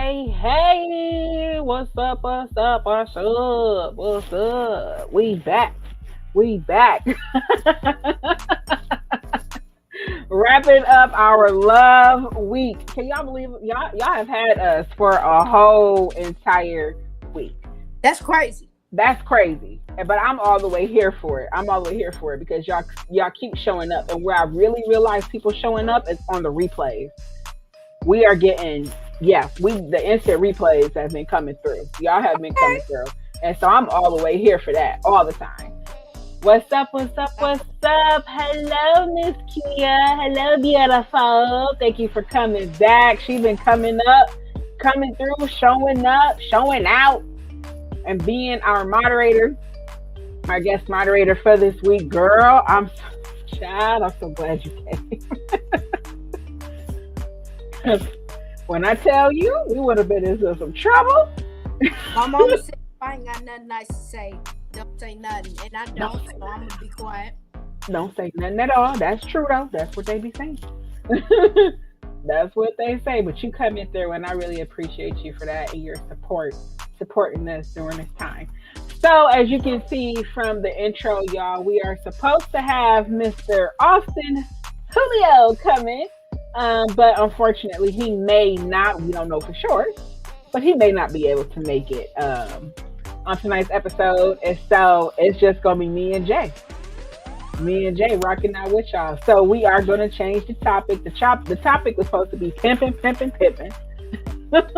Hey, what's up? What's up? What's up? What's up? We back. We back. Wrapping up our love week. Can y'all believe it? Y'all have had us for a whole entire week. That's crazy. That's crazy. But I'm all the way here for it. I'm all the way here for it because y'all keep showing up. And where I really realize people showing up is on the replays. We are getting, yeah, we the instant replays have been coming through. Y'all have been coming through. And so I'm all the way here for that all the time. What's up? What's up? What's up? Hello, Miss Kia. Hello, beautiful. Thank you for coming back. She's been coming up, coming through, showing up, showing out, and being our moderator, our guest moderator for this week. Girl, child, I'm so glad you came. When I tell you, we would have been into some trouble. My mama said if I ain't got nothing nice to say, don't say nothing. And I don't, so I'm gonna be quiet. Don't say nothing at all. That's true though. That's what they be saying. That's what they say. But you come in there, and I really appreciate you for that and your supporting us during this time. So as you can see from the intro, y'all, we are supposed to have Mr. Austin Julio coming. But unfortunately, he may not. We don't know for sure, but he may not be able to make it on tonight's episode. And so it's just gonna be me and Jay rocking out with y'all. So we are gonna change the topic. The topic was supposed to be pimping, pimping, pimping. But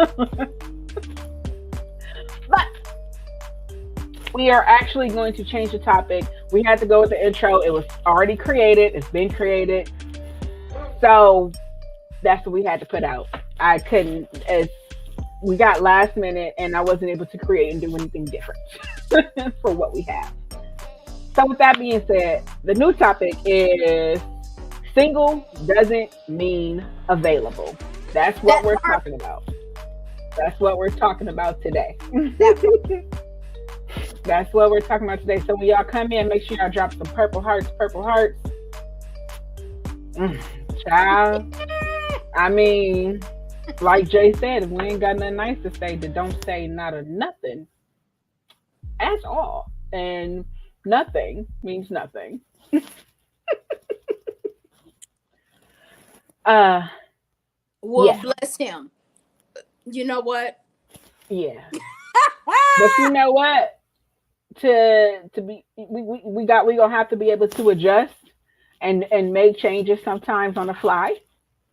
we are actually going to change the topic. We had to go with the intro. It was already created. It's been created. So that's what we had to put out. I couldn't, as we got last minute, and I wasn't able to create and do anything different for what we have. So with that being said, the new topic is single doesn't mean available. That's what we're talking about. That's what we're talking about today. That's what we're talking about today. So when y'all come in, make sure y'all drop some purple hearts. Child. I mean, like Jay said, if we ain't got nothing nice to say, then don't say not a nothing at all. And nothing means nothing. Well, yeah. bless him. You know what? Yeah. But you know what? To be we gonna have to be able to adjust and make changes sometimes on the fly.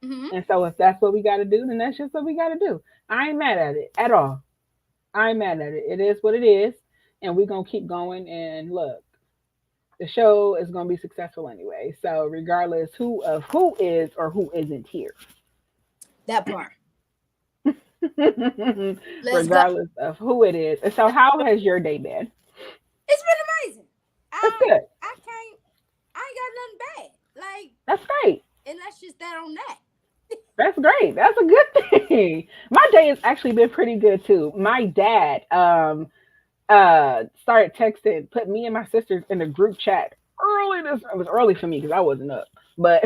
Mm-hmm. And so if that's what we got to do, then that's just what we got to do. I ain't mad at it at all. I ain't mad at it. It is what it is, and we're gonna keep going. And look, the show is gonna be successful anyway. So regardless who is or who isn't here, That part. Let's go. regardless of who it is. And so, how has your day been? It's been amazing. That's good. I ain't got nothing bad. Like, That's great. and that's just that on that. That's great. That's a good thing. My day has actually been pretty good too. My dad started texting, put me and my sisters in a group chat early. It was early for me because I wasn't up, but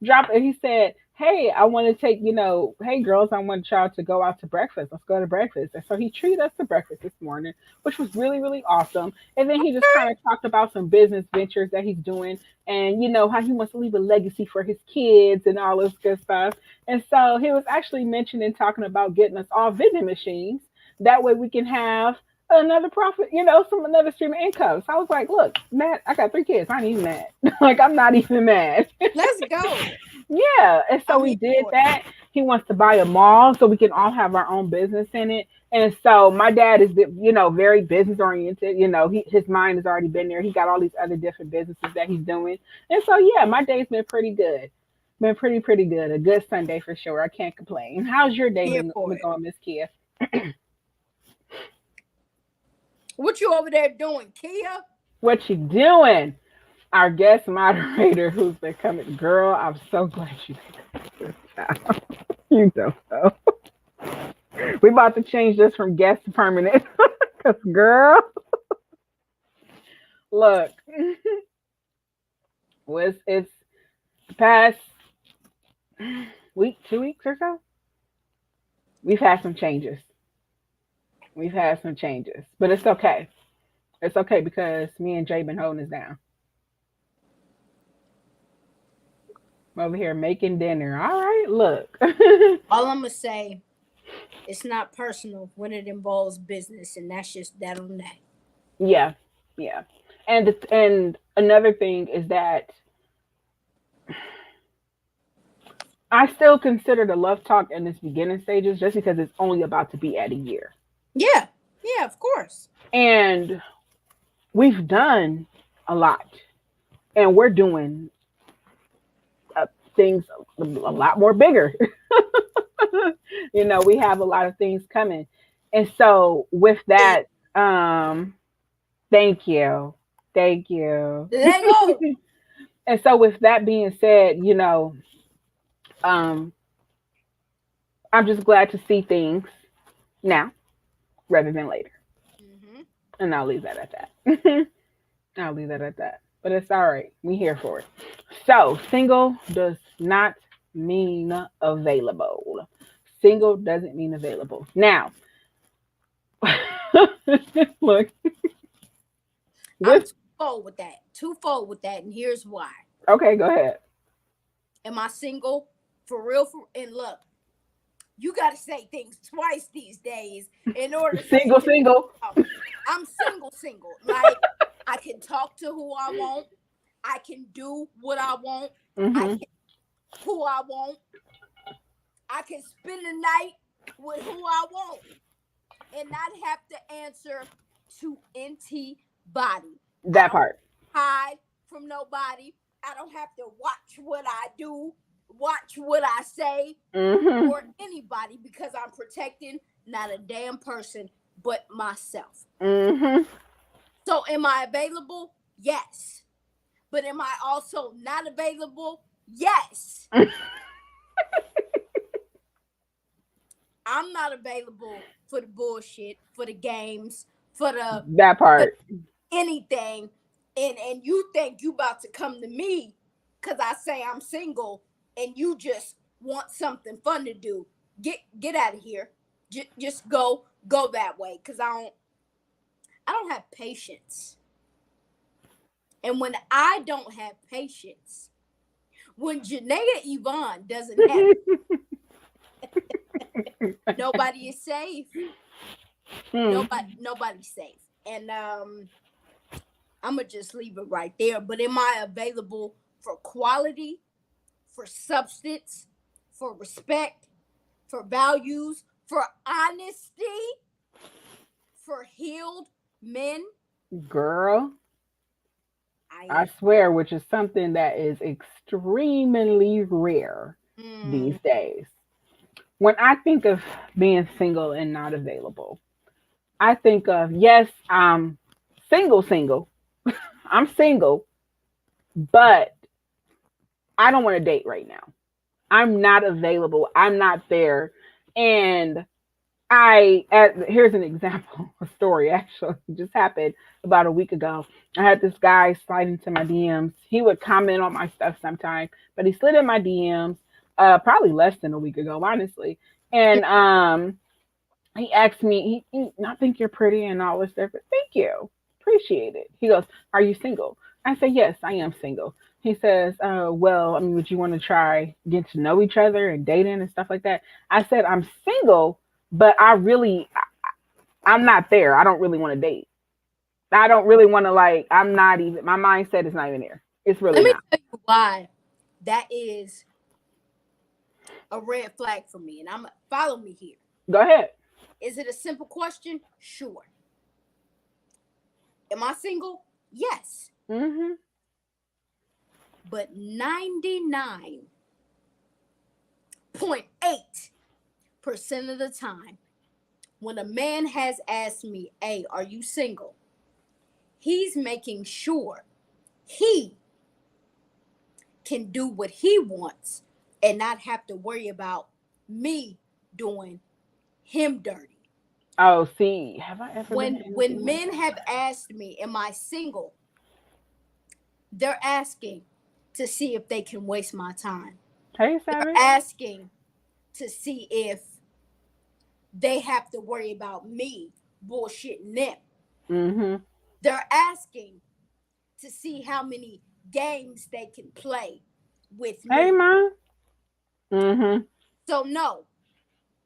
drop it. He said, "Hey, I want to take, hey girls, I want y'all to go out to breakfast. Let's go to breakfast." And so he treated us to breakfast this morning, which was really, really awesome. And then he just kind of talked about some business ventures that he's doing, and how he wants to leave a legacy for his kids and all this good stuff. And so he was actually mentioning talking about getting us all vending machines. That way we can have another profit, another stream of income. So I was like, look, Matt, I got 3 kids. I ain't even mad. Like, I'm not even mad. Let's go. Yeah. And so we did that. He wants to buy a mall so we can all have our own business in it. And so my dad is, very business oriented. His mind has already been there. He got all these other different businesses that he's doing. And so, yeah, my day's been pretty good. Been pretty good. A good Sunday for sure. I can't complain. How's your day been going, Miss Kia? What you over there doing, Kia? What you doing? Our guest moderator who's been coming. Girl, I'm so glad you did that. You don't know. We about to change this from guest to permanent. Because, girl, look, it's the past week, 2 weeks or so. we've had some changes. We've had some changes, but it's okay. It's okay because me and Jay been holding us down. I'm over here making dinner. All right, look. All I'm gonna say, it's not personal when it involves business, and that's just that on that. Yeah, yeah. And another thing is that I still consider the love talk in its beginning stages just because it's only about to be at a year. Yeah, yeah, of course. And we've done a lot. And we're doing things a lot more bigger. We have a lot of things coming. And so with that, thank you. Thank you. Let go. And so with that being said, um, I'm just glad to see things now rather than later. Hmm. And I'll leave that at that. I'll leave that at that. But it's all right. We here for it. So single does not mean available. Single doesn't mean available. Now, look, I'm with twofold with that. Twofold with that, and here's why. okay, go ahead. Am I single? For real? And look, you got to say things twice these days in order for it Single, to be. single. I'm single, single. Like, I can talk to who I want. I can do what I want. I Mm-hmm. can who I want. I can spend the night with who I want and not have to answer to anybody. I That don't part. hide from nobody. I don't have to watch what I do, watch what I say Mm-hmm. for anybody because I'm protecting not a damn person but myself. Mm-hmm. So am I available? Yes. But am I also not available? Yes. I'm not available for the bullshit, for the games, That for part. anything. And you think you about to come to me because I say I'm single and you just want something fun to do. Get out of here. Just go that way because I don't have patience. And when I don't have patience, when Janaea Yvonne doesn't have nobody is safe. Hmm. Nobody's safe. And I'm gonna just leave it right there. But am I available for quality, for substance, for respect, for values, for honesty, for healed men? Girl, I I am. swear, which is something that is extremely rare these Mm, days. When I think of being single and not available, I think of, yes, I'm single, single. I'm single, but I don't want to date right now. I'm not available. I'm not there. And here's an example, a story actually just happened about a week ago. I had this guy slide into my DMs. He would comment on my stuff sometime, but he slid in my DMs probably less than a week ago, honestly. And he asked me, I think you're pretty and all this stuff. Thank you. Appreciate it. He goes, are you single? I say, yes, I am single. He says, well, I mean, would you want to try getting to know each other and dating and stuff like that? I said, I'm single, but I'm not there. I don't really want to date. I don't really want to I'm not even, my mindset is not even there. It's really Let me not. tell you why that is a red flag for me. And I'm follow me here. Go ahead. Is it a simple question? Sure. Am I single? Yes. Mm-hmm. But 99.8% of the time, when a man has asked me, hey, are you single? He's making sure he can do what he wants and not have to worry about me doing him dirty. Oh, see, have I ever been When in anything when like men that? have asked me, am I single? They're asking to see if they can waste my time. Hey, They're Savage. asking to see if they have to worry about me bullshitting them. Mm-hmm. They're asking to see how many games they can play with Hey, me. man. Mm-hmm. So no,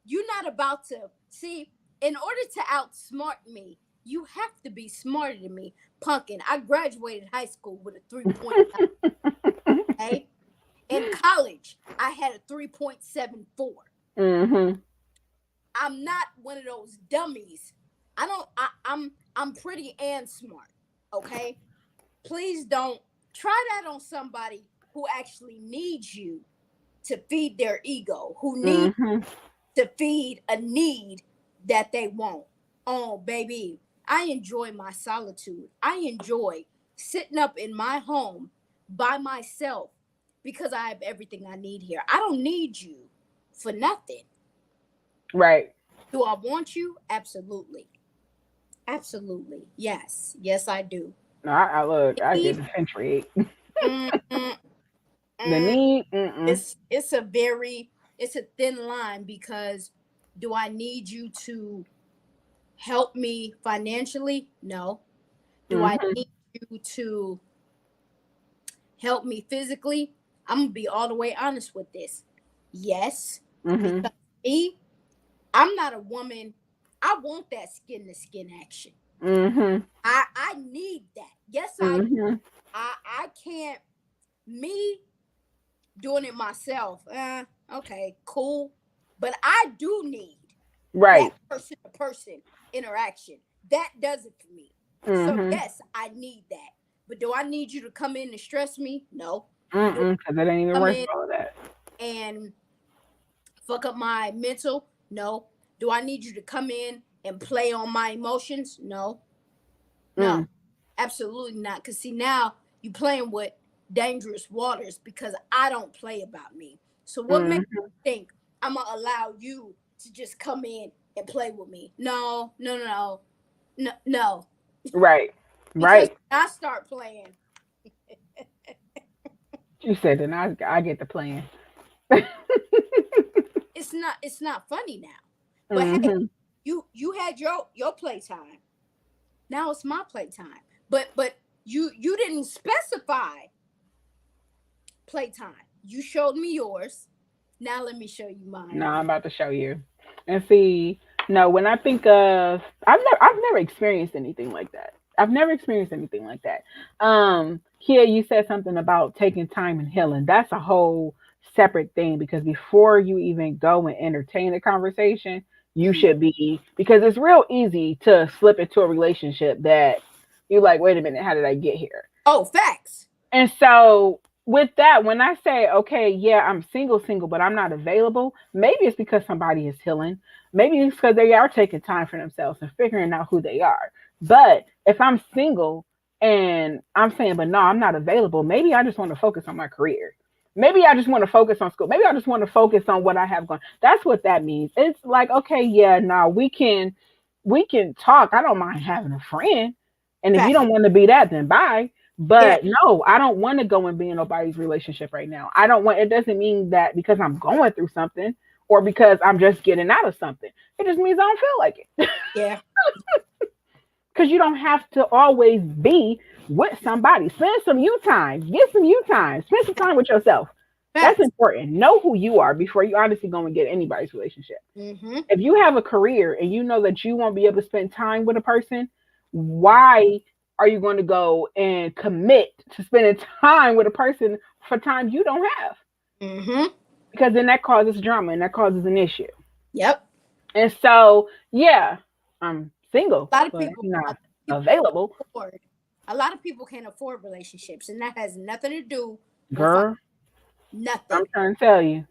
you're not about to see. In order to outsmart me, you have to be smarter than me. Punkin, I graduated high school with a 3.9. Okay, in college, I had a 3.74. Mm-hmm. I'm not one of those dummies. I don't. I'm pretty and smart. Okay, please don't try that on somebody who actually needs you to feed their ego, who needs Mm-hmm. to feed a need that they want. Oh, baby, I enjoy my solitude. I enjoy sitting up in my home by myself because I have everything I need here. I don't need you for nothing. Right. Do I want you? Absolutely. Absolutely. Yes. Yes, I do. No, I look. I get Need? the century. Mm, mm, The mm. need. Mm-mm. It's a very it's a thin line because do I need you to help me financially? No. Do I Mm-hmm. need you to help me physically? I'm gonna be all the way honest with this. Yes, Mm-hmm. because me, I'm not a woman. I want that skin to skin action. Mm-hmm. I need that. Yes, Mm-hmm. I can't me doing it myself. Okay, cool. But I do need that Right. person to person interaction. That does it for me. So Mm-hmm. yes, I need that. But do I need you to come in and stress me? No. Do Mm-mm. Because it ain't I even come worth in all of that. and fuck up my mental? No. Do I need you to come in and play on my emotions? No. No. Mm. Absolutely not. Cause see now you playing with dangerous waters because I don't play about me. So what makes Mm-hmm. you think I'm gonna allow you to just come in and play with me? No, no, no, no, no, no. Right. Because Right. when I start playing, You said then I get the plan. it's not funny now. But hey, Mm-hmm. you had your playtime. Now it's my playtime. But you didn't specify playtime. You showed me yours. Now let me show you mine. No, I'm about to show you. And see, no, when I think of I've never experienced anything like that. I've never experienced anything like that. Here you said something about taking time and healing. That's a whole separate thing because before you even go and entertain a conversation, you Mm. should be because it's real easy to slip into a relationship that you're like, wait a minute, how did I get here? Oh, facts. And so with that, when I say, okay, yeah, I'm single, but I'm not available, maybe it's because somebody is healing. Maybe it's because they are taking time for themselves and figuring out who they are. But if I'm single and I'm saying, but no, I'm not available, maybe I just want to focus on my career. Maybe I just want to focus on school. Maybe I just want to focus on what I have going. That's what that means. It's like, okay, yeah, now we can talk. I don't mind having a friend. And if you Fact. don't want to be that, then bye. Yeah. But no, I don't want to go and be in nobody's relationship right now. I don't want it doesn't mean that because I'm going through something or because I'm just getting out of something. It just means I don't feel like it. Yeah. Because you don't have to always be with somebody. Spend some you time. Get some you time. Spend some time with yourself. That's Facts. important. Know who you are before you honestly go and get anybody's relationship. Mm-hmm. If you have a career and you know that you won't be able to spend time with a person, why are you going to go and commit to spending time with a person for time you don't have? Mm-hmm. Because then that causes drama and that causes an issue. Yep. And so, yeah, I'm single, A lot of but people, I'm a lot not of people can't available. afford. A lot of people can't afford relationships, and that has nothing to do with Girl, I'm nothing. trying to tell you.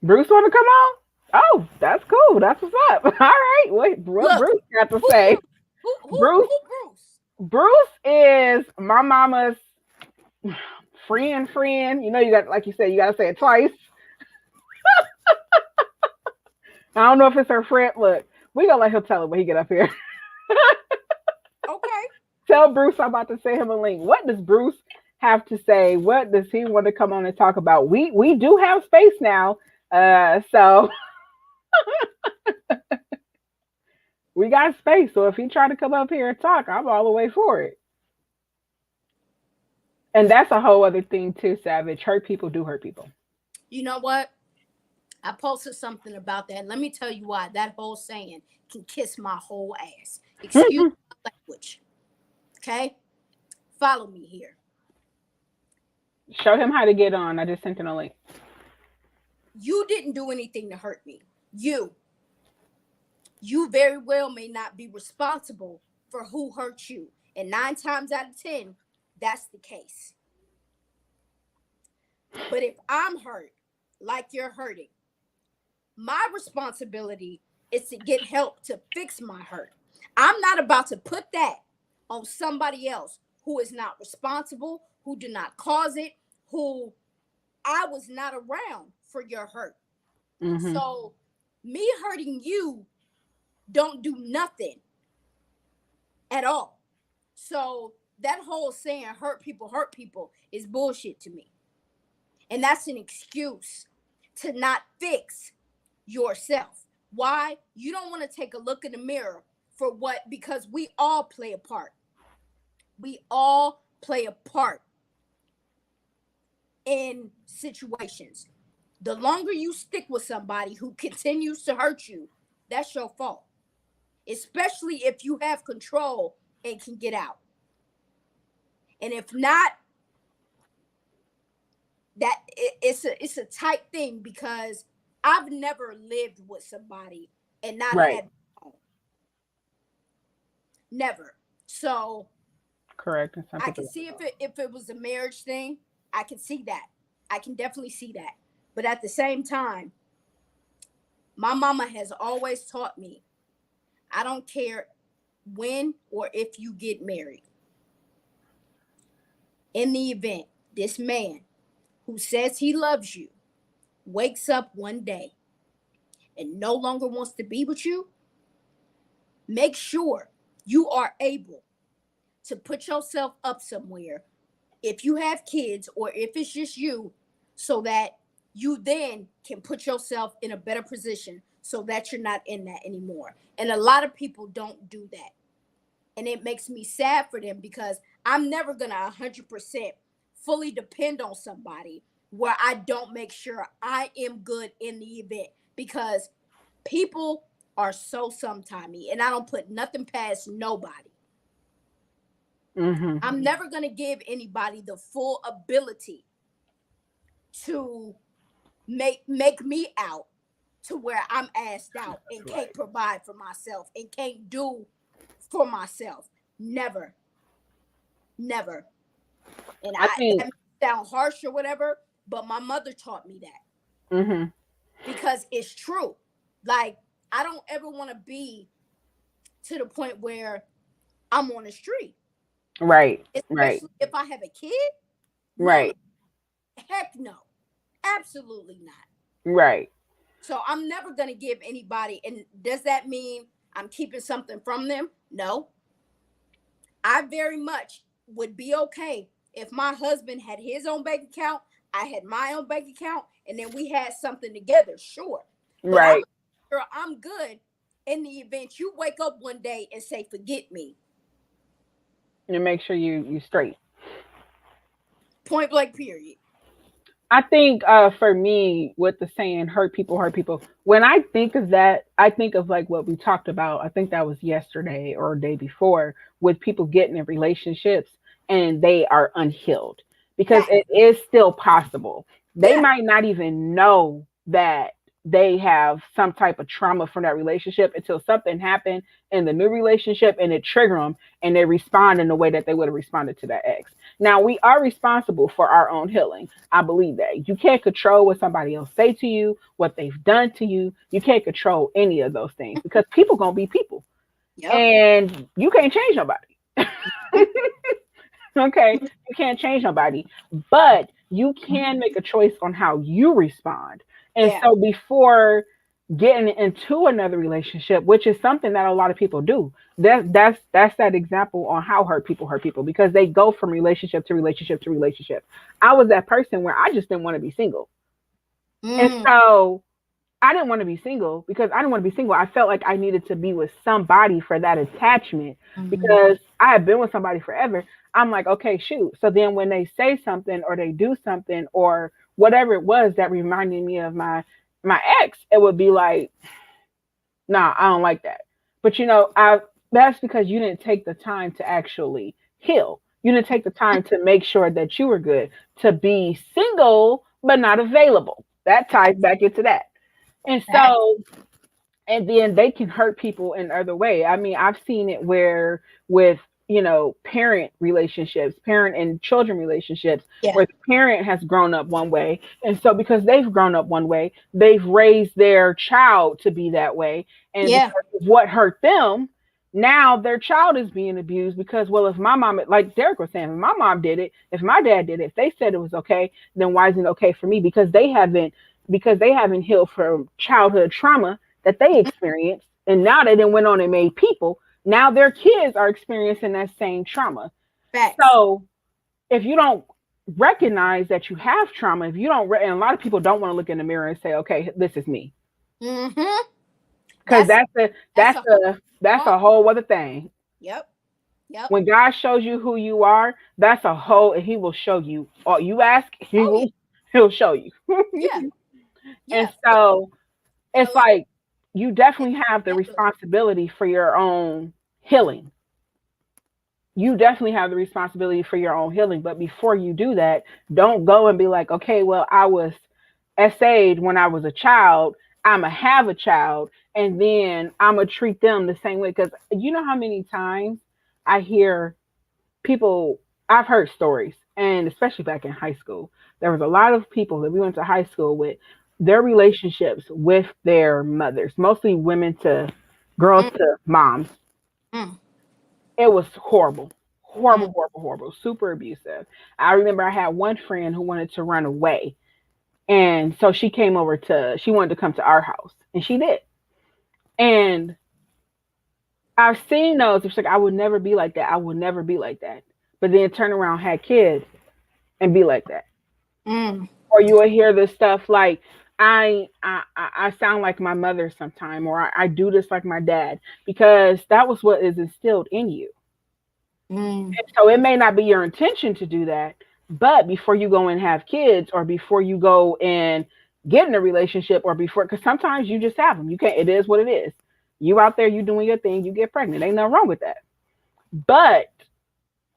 Bruce want to come on? Oh, that's cool. That's what's up. All right. What Look, Bruce got to who say? Bruce? Who Bruce Bruce? Bruce is my mama's friend. You know, you got like you said, you got to say it twice. I don't know if it's her friend. Look, we gonna let him tell it when he get up here. Okay. Tell Bruce I'm about to send him a link. What does Bruce have to say? What does he want to come on and talk about? We do have space now, so We got space. So if he try to come up here and talk, I'm all the way for it. And that's a whole other thing too, Savage. Hurt people do hurt people. You know what? I posted something about that. Let me tell you why that whole saying can kiss my whole ass. Excuse my language. Okay? Follow me here. Show him how to get on. I just sent him a link. You didn't do anything to hurt me. You very well may not be responsible for who hurt you. And 9 times out of 10, that's the case. But if I'm hurt, like you're hurting, my responsibility is to get help to fix my hurt. I'm not about to put that on somebody else who is not responsible, who did not cause it, who I was not around for your hurt. Mm-hmm. So me hurting you don't do nothing at all. So that whole saying hurt people is bullshit to me. And that's an excuse to not fix yourself. Why? You don't want to take a look in the mirror for what? Because we all play a part. We all play a part in situations. The longer you stick with somebody who continues to hurt you, that's your fault. Especially if you have control and can get out. And if not, it's a tight thing because I've never lived with somebody and not had home. Never. So correct. I can see if it was a marriage thing, I can see that. I can definitely see that. But at the same time, my mama has always taught me, I don't care when or if you get married. In the event this man who says he loves you wakes up one day and no longer wants to be with you, make sure you are able to put yourself up somewhere if you have kids or if it's just you, so that you then can put yourself in a better position so that you're not in that anymore. And a lot of people don't do that. And it makes me sad for them because I'm never going to 100% fully depend on somebody where I don't make sure I am good in the event, because people are so sometimey and I don't put nothing past nobody. Mm-hmm. I'm never going to give anybody the full ability to make me out to where I'm asked out and can't provide for myself and can't do for myself. Never. And I think that may sound harsh or whatever, but my mother taught me that. Mm-hmm. Because it's true. Like, I don't ever want to be to the point where I'm on the street. Right. Especially if I have a kid. Right. No, heck no. Absolutely not. Right. So I'm never going to give anybody, and does that mean I'm keeping something from them? No. I very much would be okay if my husband had his own bank account, I had my own bank account, and then we had something together, sure. But right. I'm good in the event you wake up one day and say, forget me. And make sure you straight. Point blank, period. I think for me, with the saying hurt people, when I think of that, I think of like what we talked about. I think that was yesterday or day before, with people getting in relationships and they are unhealed, because it is still possible. They might not even know that they have some type of trauma from that relationship until something happened in the new relationship and it trigger them and they respond in the way that they would have responded to that ex. Now, we are responsible for our own healing. I believe that. You can't control what somebody else say to you, what they've done to you. You can't control any of those things because people gonna be people. Yep. And you can't change nobody. Okay, you can't change nobody, but you can make a choice on how you respond. And so before getting into another relationship, which is something that a lot of people do, that's that example on how hurt people, because they go from relationship to relationship to relationship. I was that person where I just didn't want to be single. And so I didn't want to be single because I didn't want to be single. I felt like I needed to be with somebody for that attachment Mm-hmm. because I had been with somebody forever. I'm like, okay, shoot. So then when they say something or they do something or whatever it was that reminded me of my ex, it would be like, nah, I don't like that. But I that's because you didn't take the time to actually heal. You didn't take the time to make sure that you were good, to be single but not available. That ties back into that. And Facts. so, and then they can hurt people in other way. I mean, I've seen it where with parent relationships, parent and children relationships, Yeah. where the parent has grown up one way, and so because they've grown up one way, they've raised their child to be that way, and Yeah. because of what hurt them, now their child is being abused because, well, if my mom, like Derek was saying, if my mom did it, if my dad did it, if they said it was okay, then why isn't it okay for me? Because they haven't healed from childhood trauma that they experienced, and now they then went on and made people. Now their kids are experiencing that same trauma. Facts. So if you don't recognize that you have trauma, if you don't, and a lot of people don't want to look in the mirror and say, "Okay, this is me," Mm-hmm. because That's that's a whole that's part. a whole other thing. Yep. Yep. When God shows you who you are, that's a whole, and He will show you. All you ask, Oh yeah. He'll show you. Yeah. And Yeah. so A it's lot like you of definitely have the handle it. responsibility for your own healing. You definitely have the responsibility for your own healing. But before you do that, don't go and be like, okay, well, I was SA'd when I was a child. I'm going to have a child and then I'm going to treat them the same way. Because you know how many times I hear people, I've heard stories, and especially back in high school, there was a lot of people that we went to high school with, their relationships with their mothers, mostly women to girls Mm, to moms. mm, It was horrible, mm. horrible, horrible, horrible, super abusive. I remember I had one friend who wanted to run away. And so she wanted to come to our house, and she did. And I've seen those. It's like, I would never be like that. I would never be like that. But then turn around, had kids, and be like that. Mm. Or you will hear this stuff like, I sound like my mother sometime, or I do this like my dad, because that was what is instilled in you. Mm. And so it may not be your intention to do that, but before you go and have kids, or before you go and get in a relationship, or before, because sometimes you just have them. You can't. It is what it is. You out there, you doing your thing, you get pregnant. Ain't nothing wrong with that. But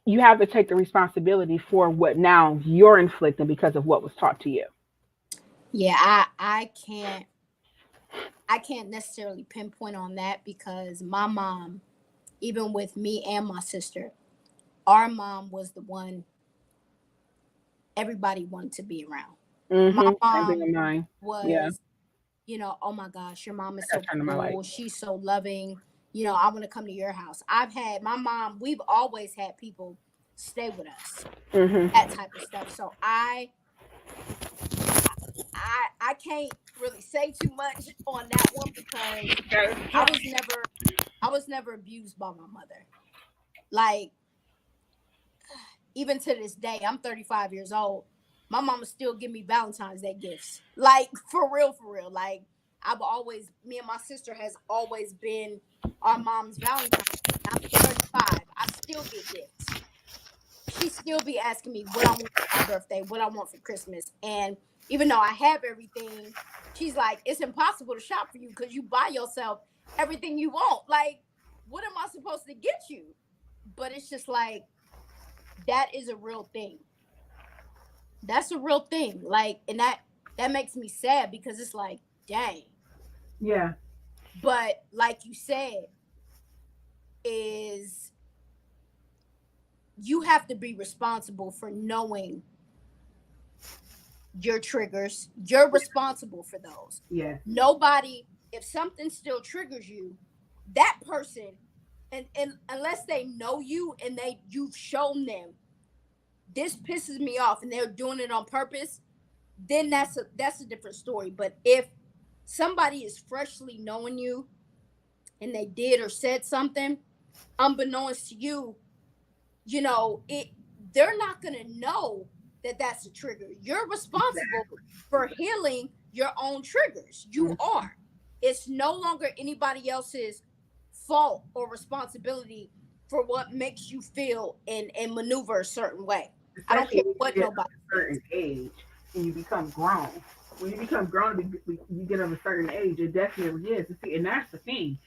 you have to take the responsibility for what now you're inflicting because of what was taught to you. Yeah, I can't necessarily pinpoint on that because my mom, even with me and my sister, our mom was the one everybody wanted to be around. My Same thing mom in mine. Yeah, was, oh my gosh, your mom is that so turned in my life. cool. She's so loving. I want to come to your house. I've had my mom, we've always had people stay with us, hmm that type of stuff. So I can't really say too much on that one because I was never I was never abused by my mother. Like, even to this day, I'm 35 years old. My mama still give me Valentine's Day gifts. Like, for real, for real. Like, me and my sister has always been our mom's Valentine. I'm 35. I still get gifts. She still be asking me what I want for my birthday, what I want for Christmas. And even though I have everything, she's like, it's impossible to shop for you because you buy yourself everything you want. Like, what am I supposed to get you? But it's just like, that is a real thing. That's a real thing. Like, and that makes me sad because it's like, dang. Yeah. But like you said, is you have to be responsible for knowing your triggers. You're responsible for those. Yeah. Nobody, if something still triggers you, that person, and unless they know you and you've shown them this pisses me off and they're doing it on purpose, then that's a different story. But if somebody is freshly knowing you and they did or said something unbeknownst to you, it they're not going to know that that's a trigger. You're responsible Exactly. for healing your own triggers. You are. It's no longer anybody else's fault or responsibility for what makes you feel and maneuver a certain way. I don't Especially care when you what get of nobody a certain says. age and you become grown. When you become grown, you get of a certain age, it definitely is. See, and that's the thing.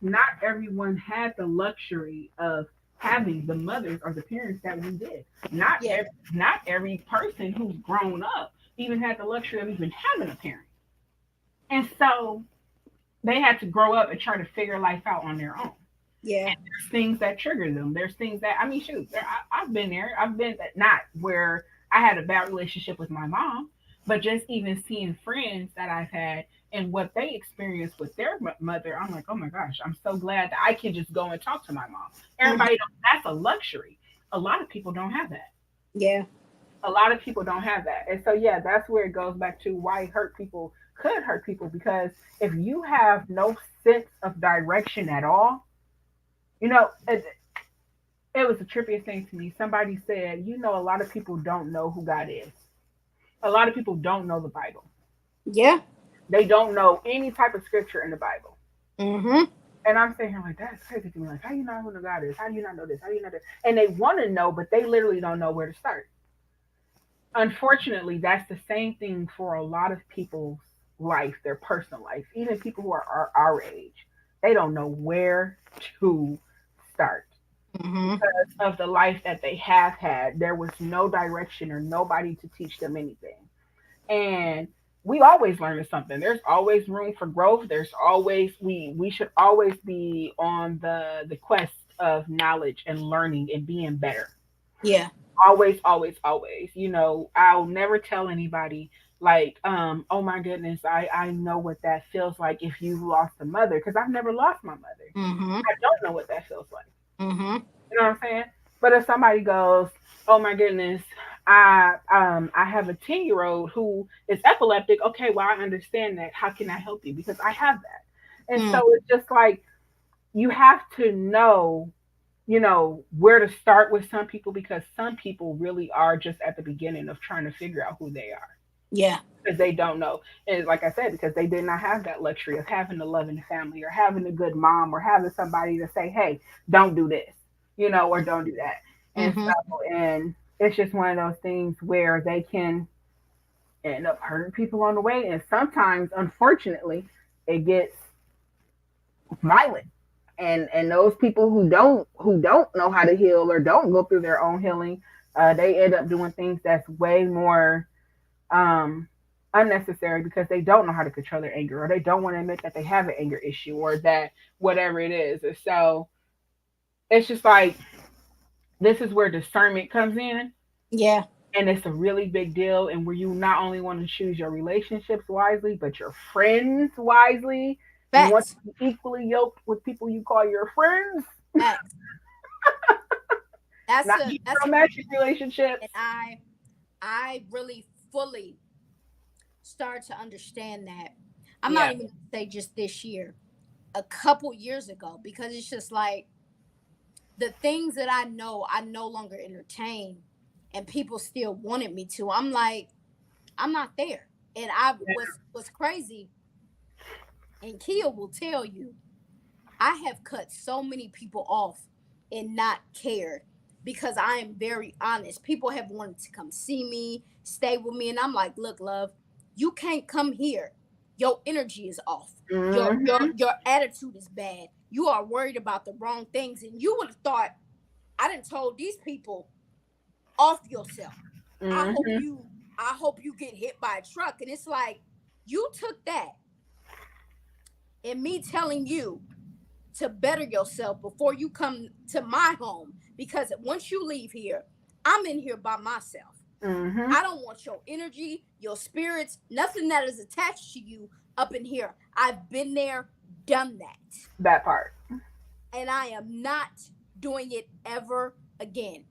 Not everyone had the luxury of having the mothers or the parents that we did. Yeah. Not every person who's grown up even had the luxury of even having a parent. And so they had to grow up and try to figure life out on their own. Yeah. There's things that trigger them. There's things that, I mean, shoot, I've been there. I've been not where I had a bad relationship with my mom, but just even seeing friends that I've had and what they experienced with their mother, I'm like, oh my gosh, I'm so glad that I can just go and talk to my mom. Mhm. Everybody, that's a luxury. A lot of people don't have that. Yeah. A lot of people don't have that. And so, yeah, that's where it goes back to why hurt people could hurt people, because if you have no sense of direction at all, it was the trippiest thing to me. Somebody said, a lot of people don't know who God is. A lot of people don't know the Bible. Yeah. They don't know any type of scripture in the Bible. Mhm. And I'm saying, like, that's crazy to me. Like, how do you not know who God is? How do you not know this? How do you not know this? And they want to know, but they literally don't know where to start. Unfortunately, that's the same thing for a lot of people's life, their personal life, even people who are our age. They don't know where to start Mhm. because of the life that they have had. There was no direction or nobody to teach them anything. And we always learn something. There's always room for growth. There's always we should always be on the quest of knowledge and learning and being better. Yeah. Always, always, always. I'll never tell anybody like, oh my goodness, I know what that feels like if you've lost a mother, because I've never lost my mother. Mhm. I don't know what that feels like. Mhm. You know what I'm saying? But if somebody goes, "Oh my goodness, I have a 10-year-old who is epileptic," okay, well, I understand that. How can I help you? Because I have that. And Mm. so it's just like you have to know, where to start with some people, because some people really are just at the beginning of trying to figure out who they are, Yeah. because they don't know. And like I said, because they did not have that luxury of having a loving family or having a good mom or having somebody to say, hey, don't do this, or don't do that. And Mhm. so, and it's just one of those things where they can end up hurting people on the way. And sometimes, unfortunately, it gets violent. And those people who don't know how to heal or don't go through their own healing, they end up doing things that's way more um, unnecessary, because they don't know how to control their anger, or they don't want to admit that they have an anger issue, or that whatever it is. And so it's just like, this is where discernment comes in. Yeah. And it's a really big deal, and where you not only want to choose your relationships wisely, but your friends wisely. You want Facts. to be equally yoked with people you call your friends, Facts. That's not a just that's a real romantic relationships. and I really fully start to understand that. I'm not Yeah. even gonna say just this year, a couple years ago, because it's just like the things that I know I no longer entertain, and people still wanted me to. I'm like, I'm not there. And I was crazy, and Kia will tell you, I have cut so many people off and not cared because I am very honest. People have wanted to come see me, stay with me, and I'm like, look, love, you can't come here. Your energy is off. Your Hmm. your your attitude is bad. You are worried about the wrong things, and you would have thought I didn't told these people off yourself. I hope Hmm. you I hope you get hit by a truck. And it's like you took that and me telling you to better yourself before you come to my home, because once you leave here, I'm in here by myself. Hmm. I don't want your energy, your spirits, nothing that is attached to you up in here. I've been there, done that. That part. And I am not doing it ever again.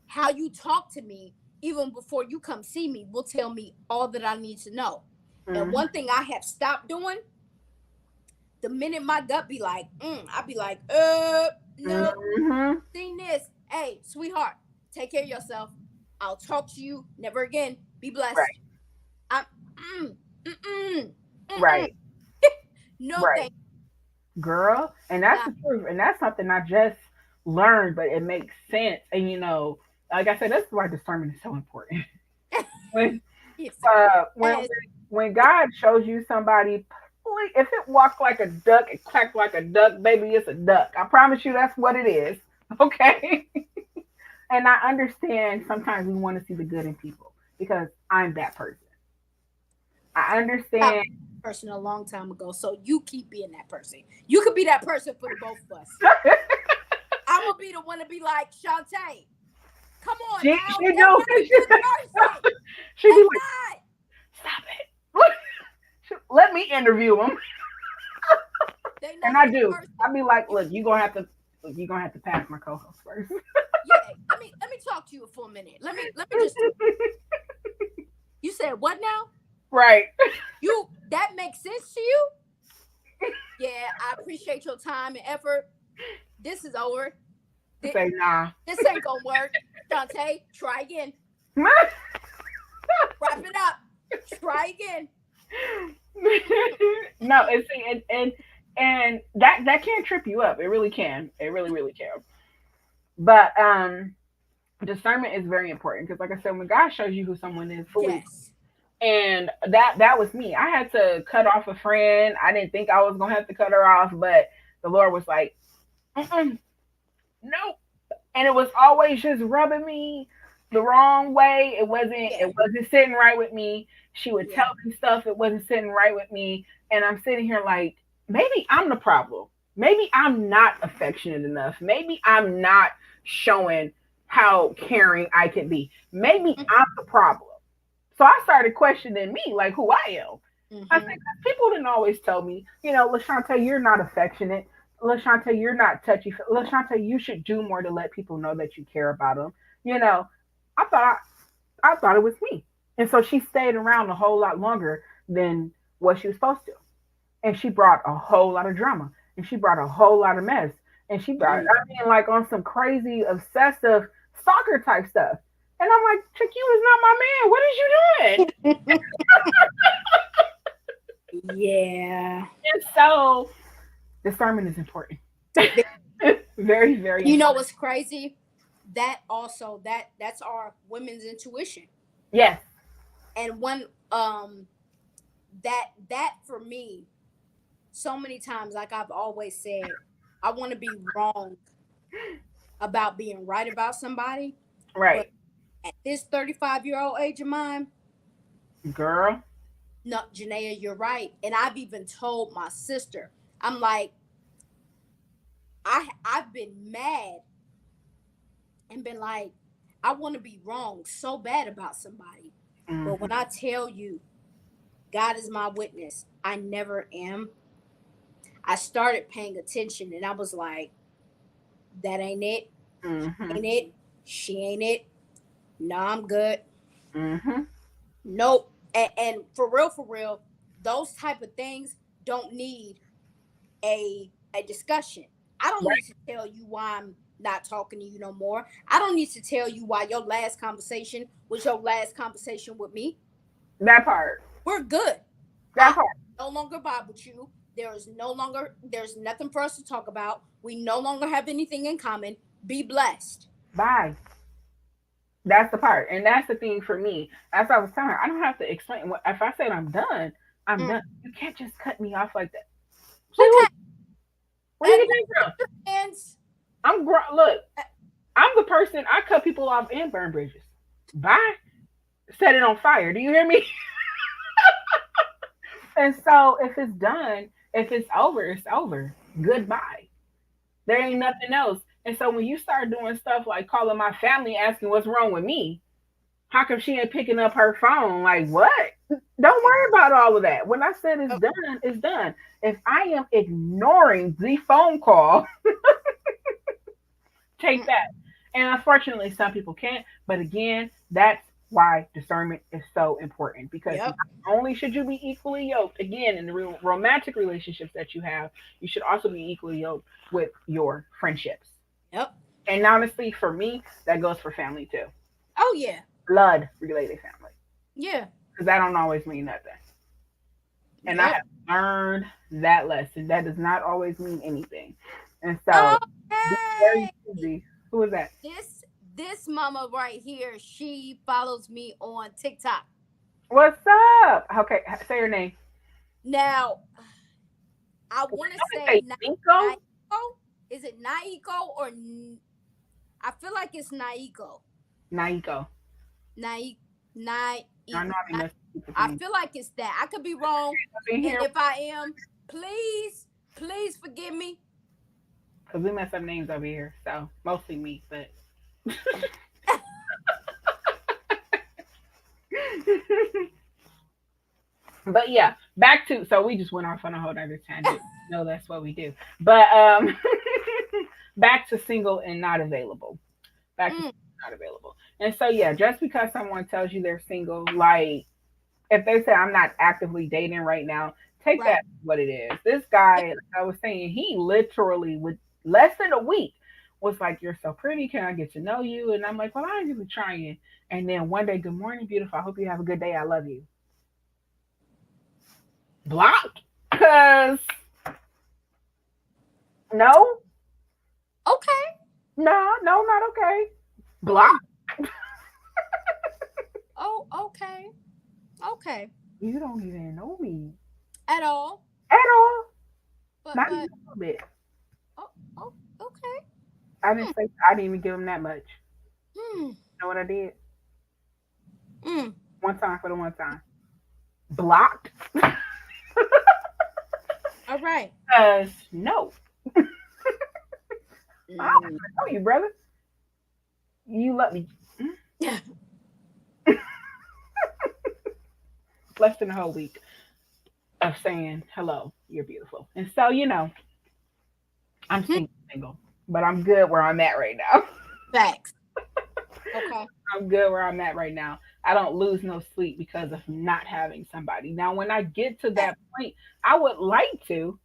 How you talk to me, even before you come see me, will tell me all that I need to know. And Hmm. one thing I have stopped doing, the minute my gut be like, I be like, nope, Hmm. seen this. Hey, sweetheart, take care of yourself. I'll talk to you. Never again. Be blessed. Right. I'm, mm. Mm-mm. Mm-mm. Right. No, Right. thank Girl. And you. that's the truth. And that's something I just learned, but it makes sense. And like I said, that's why discernment is so important. When Yes, sir. uh when Yes. when God shows you somebody, if it walks like a duck, it quacks like a duck, baby, it's a duck. I promise you that's what it is. Okay. And I understand sometimes we want to see the good in people because I'm that person. I Stop understand. person a long time ago. So you keep being that person. You could be that person for the both of us. I'm gonna be the one to be like, Shantae, come on now. She That do. was a good person. She be Hey like, God. stop it. Let me interview him. They know And the I do. person. I be like, look, you're gonna have to pass my co-host first. Yeah. Let me talk to you for a minute. Let me just talk. You said what now? Right. You that makes sense to you? Yeah, I appreciate your time and effort. This is over. This, Say nah. this ain't gonna work. Shantae, try again. Wrap it up. Try again. No, and see, and that can trip you up. It really can. It really, really can. But discernment is very important because, like I said, when God shows you who someone is fully, Yes. and that was me. I had to cut off a friend. I didn't think I was gonna have to cut her off, but the Lord was like, mm-mm, nope. And it was always just rubbing me the wrong way. It wasn't Yeah. it wasn't sitting right with me. She would Yeah. tell me stuff, it wasn't sitting right with me, and I'm sitting here like, maybe I'm the problem. Maybe I'm not affectionate enough. Maybe I'm not showing how caring I can be. Maybe I'm the problem. So I started questioning me, like who I am. I Mm-hmm. think people didn't always tell me, LaShanta, you're not affectionate. LaShanta, you're not touchy. LaShanta, you should do more to let people know that you care about them. You know, I thought I thought it was me, and so she stayed around a whole lot longer than what she was supposed to, and she brought a whole lot of drama, and she brought a whole lot of mess, and she brought, I mean, like on some crazy obsessive stalker type stuff. And I'm like, Chick, you is not my man. What is you doing? Yeah. And so discernment is important. Very, very You know important. what's crazy? That also that's our women's intuition. Yes. And when that for me, so many times, like I've always said, I want to be wrong about being right about somebody. But Right. at this 35-year-old age of mine, Girl. no, Janaea, you're right. And I've even told my sister, I'm like, I've been mad and been like, I want to be wrong so bad about somebody. But when Mm-hmm. I tell you, God is my witness, I never am. I started paying attention and I was like, that ain't it. Mm-hmm. Ain't it. She ain't it. No, I'm good. Mm-hmm. Nope. And for real, those type of things don't need a discussion. I don't need Right. to tell you why I'm not talking to you no more. I don't need to tell you why your last conversation was your last conversation with me. That part. We're good. That I part. no longer vibe with you. There's nothing for us to talk about. We no longer have anything in common. Be blessed. Bye. That's the part. And that's the thing for me. As I was telling her, I don't have to explain. If I said I'm done, I'm Mm, done. You can't just cut me off like that. Say, okay. where you And get that from? friends. Look, I'm the person, I cut people off and burn bridges. Bye. Set it on fire. Do you hear me? And so if it's done, if it's over, it's over. Goodbye. There ain't nothing else. And so when you start doing stuff like calling my family asking what's wrong with me, how come she ain't picking up her phone? Like what? Don't worry about all of that. When I said it's Oh, done, it's done. If I am ignoring the phone call, take mm, that. And unfortunately, some people can't. But again, that's why discernment is so important because yep. not only should you be equally yoked, again, in the romantic relationships that you have, you should also be equally yoked with your friendships. Yep. And honestly, for me, that goes for family too. Oh yeah. Blood related family. Yeah. Because that don't always mean nothing. And I Yep. have learned that lesson. That does not always mean anything. And so be very Okay. choosy. Who is that? This mama right here, she follows me on TikTok. What's up? Okay, say your name. Now, I I want to know say they say Nico. Naiko. Is it Naiko or I feel like it's Naiko. Naiko. Nai Nai I know I be Nai- messing with people's I names. feel like it's that. I could be wrong. Up in And here if I am, please forgive me. because we mess up names over here. So mostly me, but but yeah, back to so we just went off on a whole other tangent. No, that's what we do. But back to single and not available. Back to Mm, single and not available. And so yeah, just because someone tells you they're single, like if they say I'm not actively dating right now, take right. that as what it is. This Yeah. guy, like I was saying, he literally with less than a week was like, "You're so pretty. Can I get to know you?" And I'm like, "Well, I'm just trying." And then one day, "Good morning, beautiful. I hope you have a good day. I love you." Blocked? Cause no, Okay. no, no, not okay. Mm. Blocked. Oh, okay. Okay. You don't even know me At all. at all. But Not even but a little bit. oh, oh okay. I Hmm. didn't say I didn't even give him that much. Hmm. You know what I did? Mm. One time for the one time. Blocked. All right. No, I don't Mm. even know you, brother. You love me. Less than a whole week of saying hello, you're beautiful. And so, I'm Hmm. single, but I'm good where I'm at right now. Facts. Okay. I'm good where I'm at right now. I don't lose no sleep because of not having somebody. Now, when I get to Facts. that point, I would like to,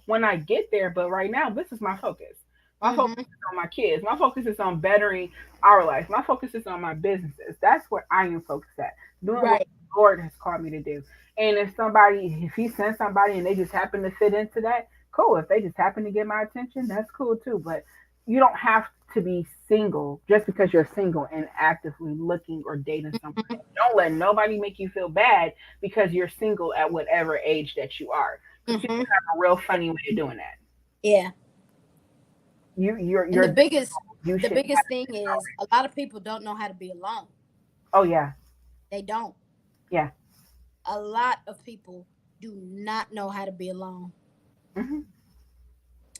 when I get there, but right now, this is my focus. My focus Mm-hmm. is on my kids. My focus is on bettering our life. My focus is on my businesses. That's where I am focused at, doing what Right. the Lord has called me to do. And if He sends somebody and they just happen to fit into that, cool. If they just happen to get my attention, that's cool too. But you don't have to be single just because you're single and actively looking or dating someone. Mhm. Don't let nobody make you feel bad because you're single at whatever age that you are. Because people Mhm. have a real funny way of doing that. Yeah. And You're you the should biggest thing have is a lot of people don't know how to be alone. oh yeah. They don't. Yeah. A lot of people do not know how to be alone Hmm.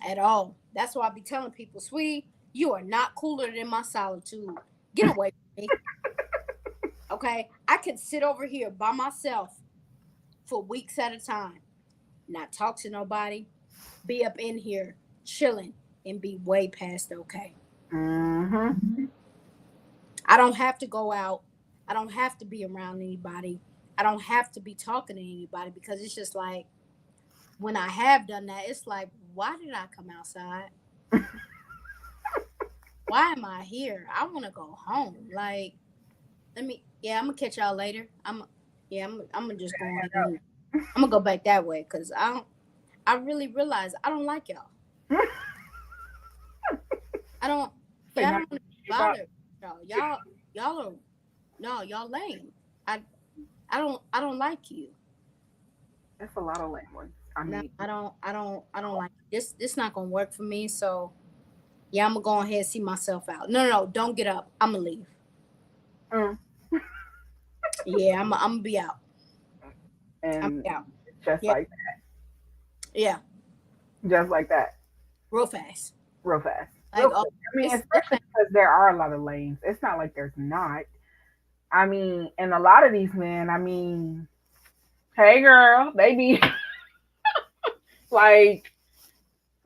at all. That's why I be telling people, sweetie, you are not cooler than my solitude. Get away from me. Okay. I can sit over here by myself for weeks at a time, not talk to nobody, be up in here chilling and be way past okay. Hmm. I don't have to go out. I don't have to be around anybody. I don't have to be talking to anybody because it's just like when I have done that, it's like, why did I come outside? Why am I here? I want to go home. Like, yeah, I'm gonna catch y'all later. I'm gonna just go on and I'm gonna go back that way because I really realize I don't like y'all. I don't, Say yeah, I not don't want to be you about bothered. Y'all are, no, y'all lame. I, I don't like you. it's a lot of lame ones. I No, mean, I don't like this. This not gonna work for me. So yeah, I'm gonna go ahead and see myself out. No, no, no, don't get up. I'm gonna leave. mm, Yeah, I'm gonna be out. I'm and be out. just Yeah, like yeah, just like that, real fast. real fast, real Like, oh, quick. I mean, this especially because there are a lot of lanes. It's not like there's not. I mean, and a lot of these men, I mean, hey girl, they be like,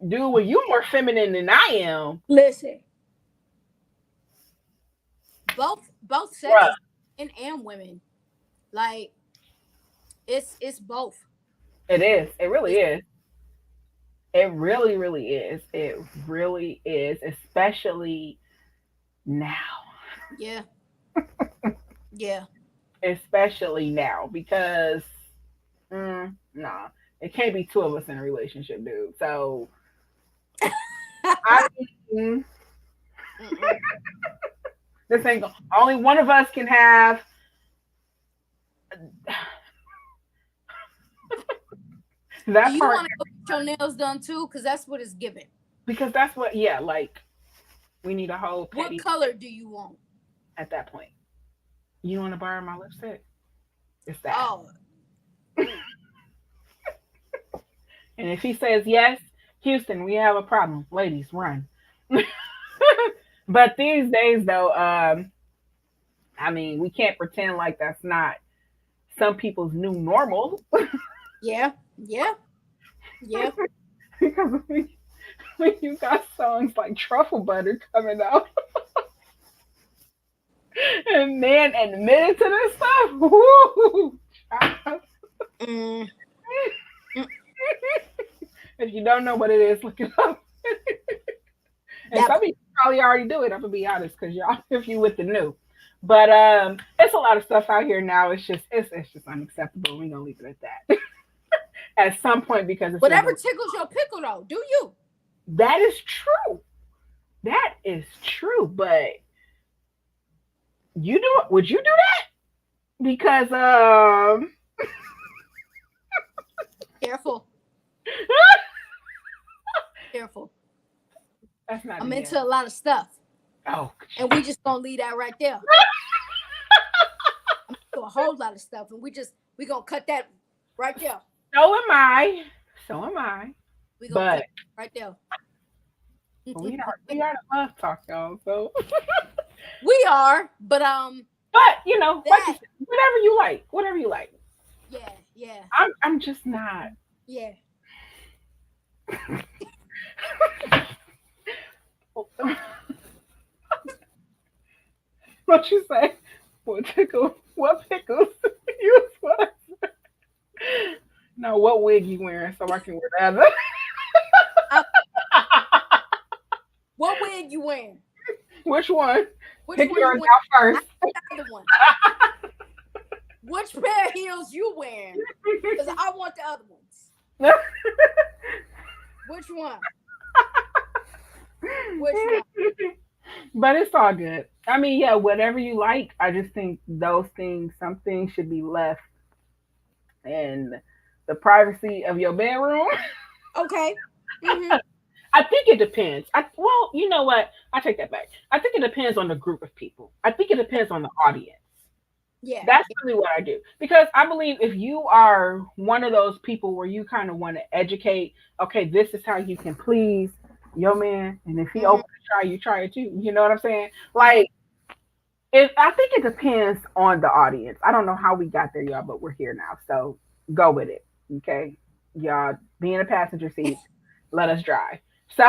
dude, well, you more feminine than I am. listen, both Bruh, sexes, and women. Like, it's both. it is. It really It's is. It really, really is. It really is, especially now. yeah, yeah. Especially now because, Nah, it can't be two of us in a relationship, dude. So I mean, Mm-mm. this ain't only one of us can have Do that you part want to go get your nails done too? Because that's what it's given. because that's what. Yeah, like we need a whole What petty color do you want? at that point. You want to borrow my lipstick? It's that. Oh, ooh. And if he says yes, Houston, we have a problem. Ladies, run. But these days, though, I mean, we can't pretend like that's not some people's new normal. Yeah, yeah, yeah. Because when you got songs like Truffle Butter coming out and man admitted to this stuff, woo, Mm, mm, if you don't know what it is, look it up. And that some people probably already do it. I'm gonna be honest, because y'all, if you with the new, but it's a lot of stuff out here now. It's just unacceptable. We're gonna leave it at that. At some point, because it's whatever never. tickles your pickle, though. Do you? That is true. That is true. But you do? Would you do that? Because Careful, careful. that's not I'm the into end. a lot of stuff, Oh, and we just gonna leave that right there. To a whole lot of stuff, and we gonna cut that right there. so am I. So am I. We gonna cut But it right there. we are the love talk, y'all. So, We are, but but like you that said, whatever you like, whatever you like. yeah, yeah, I'm just not. yeah. What you say? What tickle? What pickles? Use what? No, what wig you wearing so I can wear the other? I, what wig you wearing? Which one? Which Pick one you yours wearing? out I first. got the other one. Which pair of heels you wearing? Because I want the other ones. Which one? Which one? But it's all good. I mean, yeah, whatever you like. I just think those things, some things should be left in the privacy of your bedroom. Okay. Mm-hmm. I think it depends. Well, you know what? I take that back. I think it depends on the group of people. I think it depends on the audience. Yeah. That's really what I do. Because I believe if you are one of those people where you kind of want to educate, okay, this is how you can please your man, and if he Mm-hmm. open to try, you try it too. You know what I'm saying? Mm-hmm. Like, I think it depends on the audience. I don't know how we got there, y'all, but we're here now. So go with it. Okay. Y'all be in a passenger seat. Let us drive. So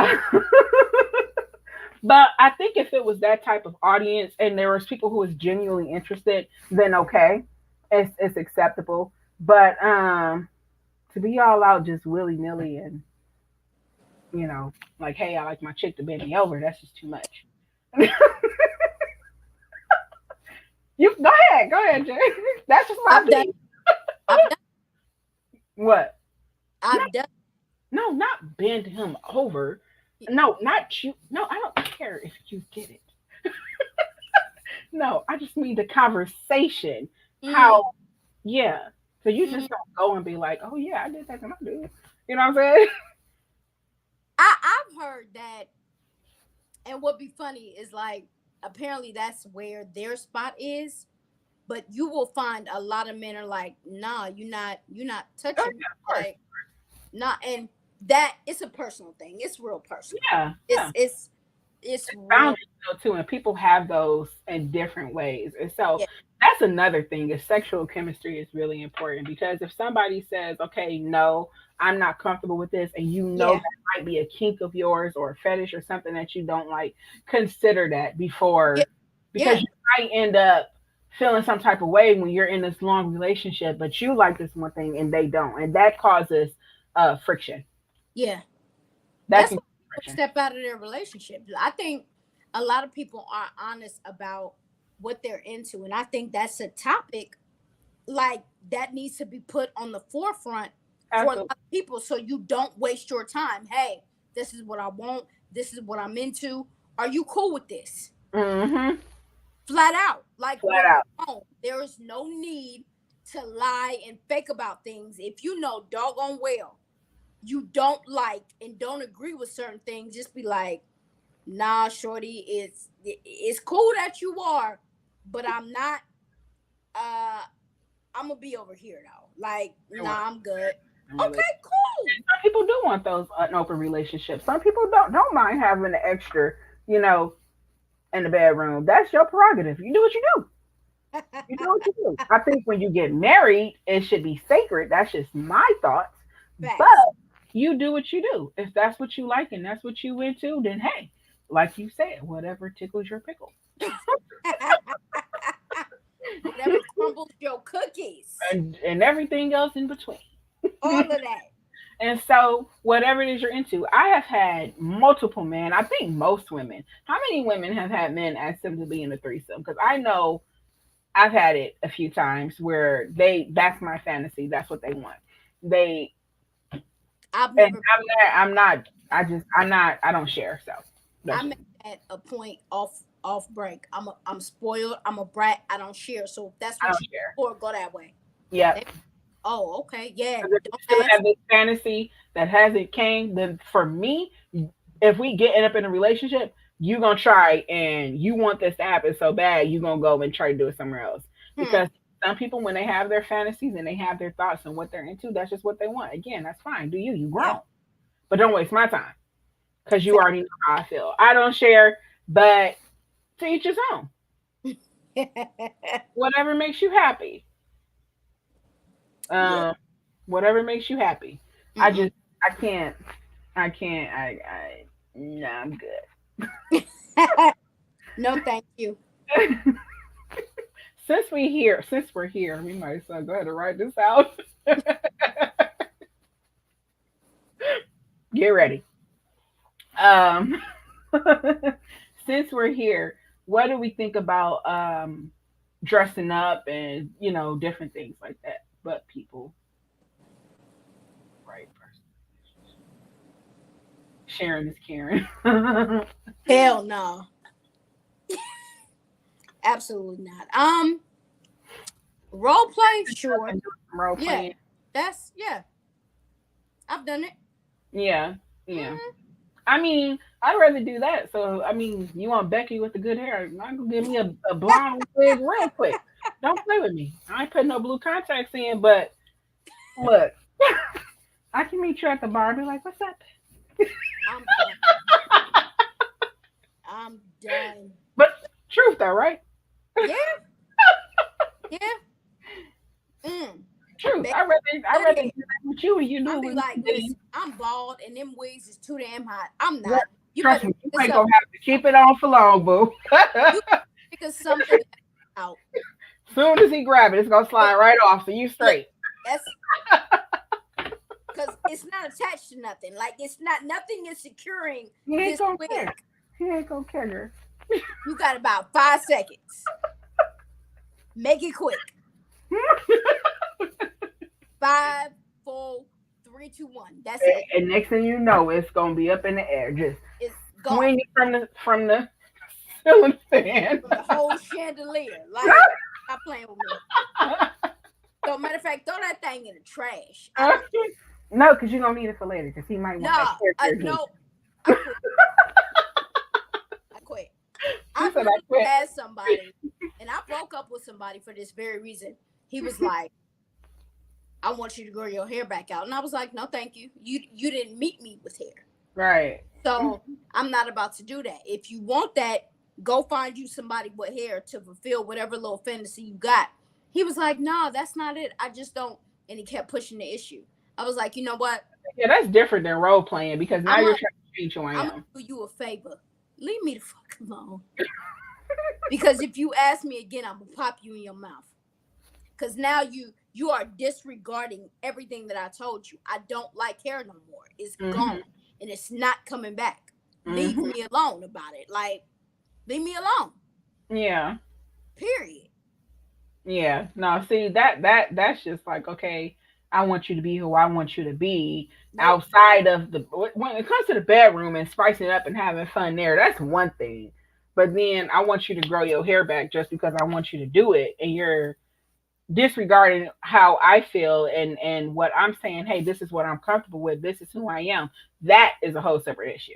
but I think if it was that type of audience and there was people who was genuinely interested, then okay. It's acceptable. But to be all out just willy nilly and like, hey, I like my chick to bend me over, that's just too much. You go ahead, Jay. That's just my I've done. opinion. I've done. What? I've done. No, not bend him over. No, not you. No, I don't care if you did it. No, I just mean the conversation. Mm, How, yeah. So you mm. just don't go and be like, oh, yeah, I did that to my dude. You know what I'm saying? I've heard that, and what be funny is like apparently that's where their spot is, but you will find a lot of men are like, nah, you're not Oh, touching me. yeah, of course. Like, not, and that it's a personal thing. It's real personal. Yeah, It's yeah. it's it's real. Boundaries though too, and people have those in different ways. And so Yeah, that's another thing is sexual chemistry is really important because if somebody says, okay, no, I'm not comfortable with this, and you know yeah, that might be a kink of yours or a fetish or something that you don't like, consider that yeah, before because yeah, you might end up feeling some type of way when you're in this long relationship, but you like this one thing and they don't. And that causes friction. yeah. That That's can why cause people friction. step out of their relationship. I think a lot of people aren't honest about what they're into, and I think that's a topic like that needs to be put on the forefront for a lot Absolutely. of people, so you don't waste your time. Hey, this is what I want. This is what I'm into. Are you cool with this? Mm-hmm. Flat out, like Flat we're out. grown. There is no need to lie and fake about things. If you know doggone well you don't like and don't agree with certain things, just be like, nah, shorty, it's cool that you are, but I'm not. I'm gonna be over here though. Like, nah, I'm good. Really. Okay, cool. Some people do want those unopened relationships. Some people don't mind having the extra, you know, in the bedroom. That's your prerogative. You do what you do. You do what you do. I think when you get married, it should be sacred. That's just my thoughts. But Facts. you do what you do. If that's what you like and that's what you into, then hey, like you said, whatever tickles your pickle. Whatever crumbles your cookies, And everything else in between. all of that. And so, whatever it is you're into, I have had multiple men. I think most women. How many women have had men ask them to be in a threesome? Because I know I've had it a few times where that's my fantasy. That's what they want. They I've and never. I don't share. So that's I'm just, at a point off break. I'm spoiled. I'm a brat. I don't share. So if that's I what don't you share. for, go that way. Yep. Oh, okay, yeah. Because if you Don't still ask. have this fantasy that hasn't came, then for me, if we get end up in a relationship, you gonna try and you want this to happen so bad, you gonna go and try to do it somewhere else. Hmm. Because some people, when they have their fantasies and they have their thoughts and what they're into, that's just what they want. Again, that's fine. Do you Yeah. grown, but don't waste my time because you already know how I feel. I don't share, but to each his own. Whatever makes you happy. Yeah. Um, whatever makes you happy. I Mm-mm. just I can't I no, I'm No, thank you. good. Since we're here, we might as well go ahead and write this out. Get ready. Um since we're here, what do we think about dressing up and different things like that? But people, right person. Sharon is Karen. Hell no. Absolutely not. Role play, sure. Role Yeah. playing. Yeah. I've done it. Yeah, yeah. Hmm. I mean, I'd rather do that. So, I mean, you want Becky with the good hair? I'm gonna give me a blonde wig real quick. Don't play with me. I ain't putting no blue contacts in, but look, I can meet you at the bar and be like, "What's up?" I'm done. I'm done. But truth, though, right? Yeah. Yeah. Mm. Truth. Baby, I rather do that with you and you do I'll it be with like, me. listen, I'm bald and them wigs is too damn hot. I'm Yeah, not. You trust better me, you figure ain't something. gonna have to keep it on for long, boo. You figure something out. Soon as he grab it, it's gonna slide Look, right off, so you look. straight. That's because it's not attached to nothing. Like it's not. Nothing is securing He ain't this gonna care. wig. He ain't gonna care. You got about 5 seconds. Make it quick. 5, 4, 3, 2, 1. That's it. And next thing you know, it's gonna be up in the air, just It's gone. swinging from the ceiling fan. From the whole chandelier. Like, stop playing with me. So, matter of fact, throw that thing in the trash. I don't. No, because you're gonna need it for later. Because he might want that character again. No. I quit. I quit. He I said, "I literally quit." had somebody, and I broke up with somebody for this very reason. He was like, "I want you to grow your hair back out," and I was like, "No, thank you. You didn't meet me with hair, Right. so I'm not about to do that. If you want that, go find you somebody with hair to fulfill whatever little fantasy you got." He was like, "No, that's not it. I just don't," and he kept pushing the issue. I was like, "You know what? Yeah, that's different than role playing because now I'm you're gonna trying to change who I I'm gonna am. do you a favor. Leave me the fuck alone." Because if you ask me again, I'm gonna pop you in your mouth. Because now you are disregarding everything that I told you. I don't like hair no more. It's Hmm. gone and it's not coming back. Leave Hmm. me alone about it. Like, leave me alone. Yeah. Period. Yeah, no, see that's just like, okay, I want you to be who I want you to be Nope. outside of the when it comes to the bedroom and spicing it up and having fun there, that's one thing. But then I want you to grow your hair back just because I want you to do it, and you're disregarding how I feel and what I'm saying, hey, this is what I'm comfortable with, this is who I am. That is a whole separate issue.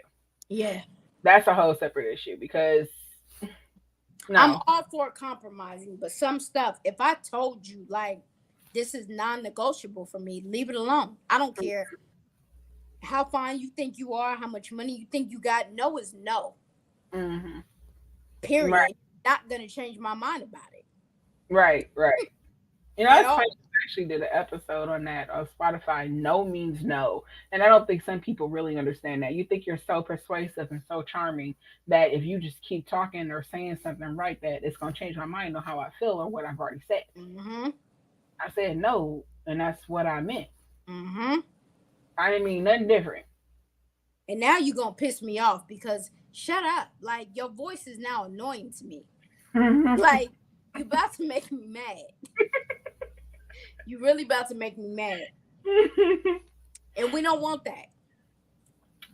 Yeah. That's a whole separate issue because I'm no. all for compromising, but some stuff, if I told you like this is non-negotiable for me, leave it alone. I don't care how fine you think you are, how much money you think you got. No is no. Hmm. Right, Period. Not gonna change my mind about it right. You know, at it's funny. all. I actually did an episode on that on Spotify. No means no, and I don't think some people really understand that. You think you're so persuasive and so charming that if you just keep talking or saying something right, that it's gonna change my mind on how I feel or what I've already said. Mm-hmm. I said no, and that's what I meant. Mm-hmm. I didn't mean nothing different. And now you're gonna piss me off because shut up. Like your voice is now annoying to me. Like you about to make me mad. You really about to make me mad. And we don't want that.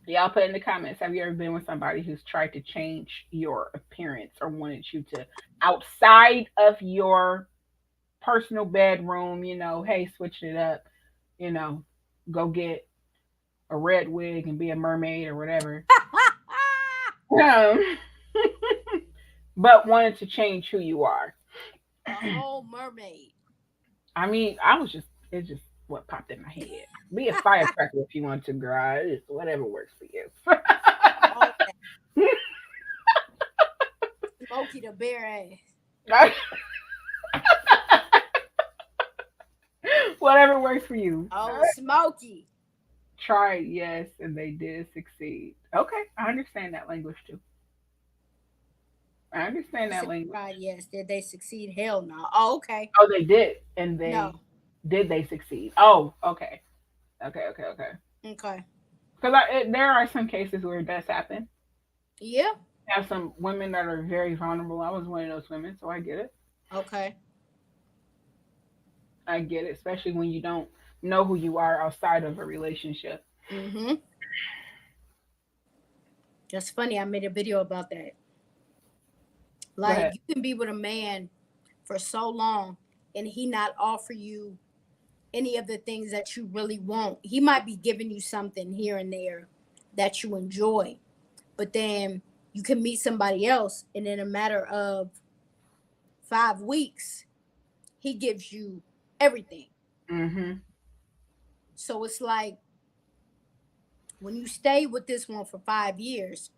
Y'all put in the comments. Have you ever been with somebody who's tried to change your appearance or wanted you to outside of your personal bedroom, hey, switch it up, you know, go get a red wig and be a mermaid or whatever. Um, but wanted to change who you are. A whole mermaid. I mean, it's just what popped in my head. Be a firecracker if you want to, girl. It's whatever works for you. All that. Smokey the bear ass. Whatever works for you. Oh, Smokey. Tried, yes, and they did succeed. Okay, I understand that language too. I understand You that said language. right, yes. Did they succeed? Hell no. Oh, okay. Oh, they did, and No. they succeed? Oh, okay, okay. Okay. Because there are some cases where it does happen. Yeah. Have some women that are very vulnerable. I was one of those women, so I get it. Okay. I get it, especially when you don't know who you are outside of a relationship. Mm-hmm. That's funny. I made a video about that. Go Like ahead. you can be with a man for so long and he not offer you any of the things that you really want. He might be giving you something here and there that you enjoy, but then you can meet somebody else and in a matter of 5 weeks, he gives you everything. Mm-hmm. So it's like when you stay with this one for 5 years,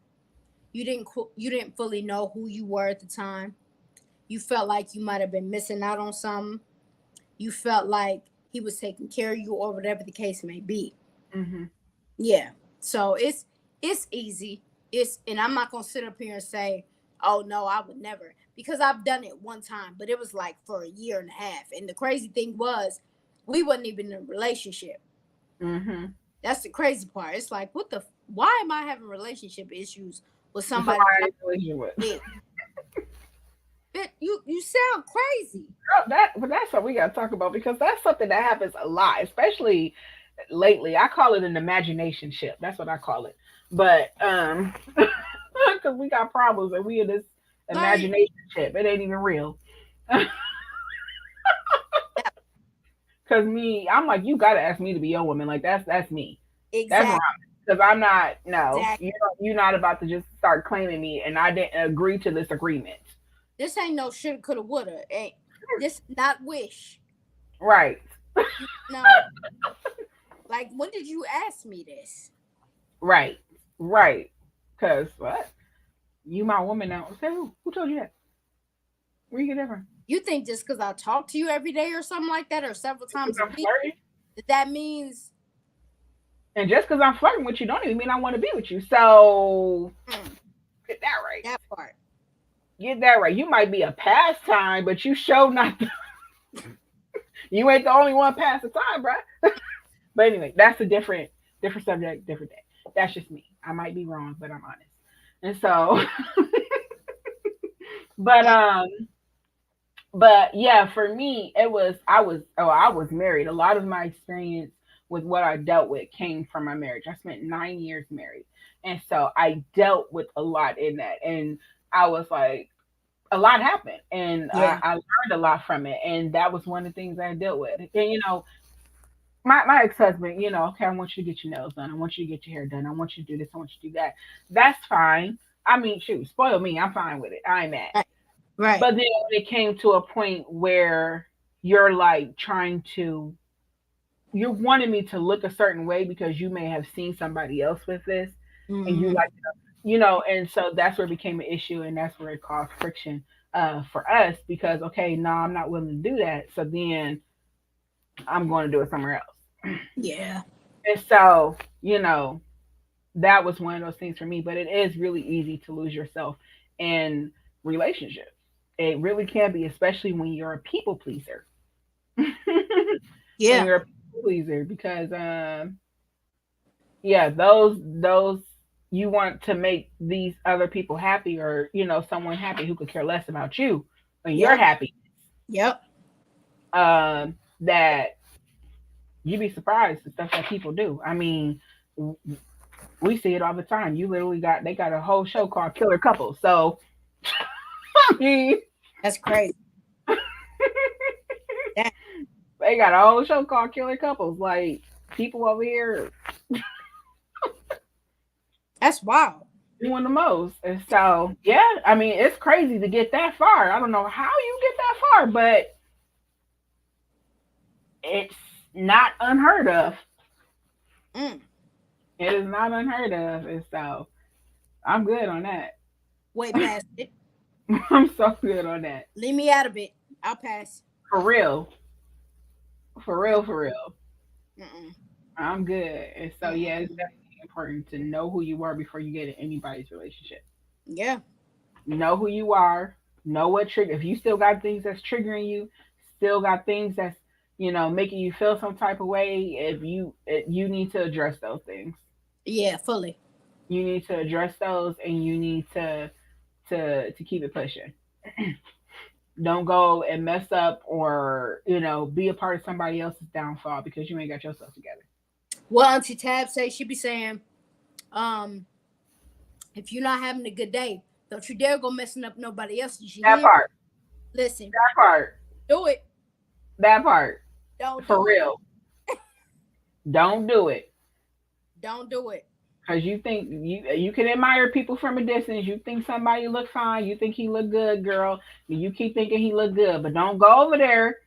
you didn't fully know who you were at the time. You felt like you might have been missing out on something. You felt like he was taking care of you or whatever the case may be. Mm-hmm. Yeah. So it's easy. It's and I'm not gonna sit up here and say, oh no, I would never. Because I've done it one time, but it was like for a year and a half. And the crazy thing was we wasn't even in a relationship. Mm-hmm. That's the crazy part. It's like, why am I having relationship issues with So somebody that I I'm relationship with. with? You sound crazy. But that's what we gotta talk about because that's something that happens a lot, especially lately. I call it an imagination ship. That's what I call it. But because we got problems and we in this Like imagination ship. It ain't even real. that, Cause me, I'm like, you gotta ask me to be your woman. Like that's me. That's wrong. exactly. Because I'm not. No, Exactly. you're not about to just start claiming me, and I didn't agree to this agreement. This ain't no shoulda, coulda, woulda. Ain't this not wish? Right. No. Like when did you ask me this? Right. Right. Cause what? You my woman now. Say who? Who told you that? Where you get that from? You think just because I talk to you every day or something like that, or several Because times a I'm week, flirting. that means And just because I'm flirting with you, don't even mean I want to be with you. So mm, get that right. that part. Get that right. You might be a pastime, but you show not. You ain't the only one past the time, bruh. But anyway, that's a different subject, different day. That's just me. I might be wrong, but I'm honest. And so, but But yeah, for me, I was married. A lot of my experience with what I dealt with came from my marriage. I spent 9 years married, and so I dealt with a lot in that, and I was like, a lot happened, and Yeah. I learned a lot from it, and that was one of the things I dealt with. And my ex husband, okay, I want you to get your nails done. I want you to get your hair done. I want you to do this. I want you to do that. That's fine. I mean, shoot, spoil me. I'm fine with it. I'm mad. Right. Right. But then when it came to a point where you're like you're wanting me to look a certain way because you may have seen somebody else with this, and you Mm-hmm. like, and so that's where it became an issue, and that's where it caused friction for us because, okay, no, I'm not willing to do that. So then I'm going to do it somewhere else. Yeah. And so, that was one of those things for me. But it is really easy to lose yourself in relationships. It really can be, especially when you're a people pleaser. When Yeah. you're a people pleaser, because yeah, those you want to make these other people happy, or someone happy who could care less about you when you're Yep. happy. Yep. That you'd be surprised the stuff that people do. I mean, we see it all the time. You literally they got a whole show called Killer Couples. So I mean, That's crazy. That, they got a whole show called Killer Couples. Like, people over here that's wild. doing the most. And so, yeah, I mean, it's crazy to get that far. I don't know how you get that far, but it's not unheard of. Mm. It is not unheard of. And so, I'm good on that. Way past it. I'm so good on that. Leave me out of it. I'll pass. For real. For real, for real. Mm-mm. I'm good. And so, yeah, it's Mm-mm. definitely important to know who you are before you get in anybody's relationship. Yeah. Know who you are. Know what trigger. If you still got things that's triggering you, still got things that's making you feel some type of way. You need to address those things. Yeah. Fully. You need to address those, and you need to keep it pushing. Don't go and mess up, or be a part of somebody else's downfall because you ain't got yourself together. Well, Auntie Tab say she be saying, um, if you're not having a good day, don't you dare go messing up nobody else's. You That hear? part. Listen, That part. do it. That part. Don't For do it. real. Don't do it. Don't do it. Cause you think you can admire people from a distance. You think somebody look fine. You think he look good, girl. You keep thinking he look good, but don't go over there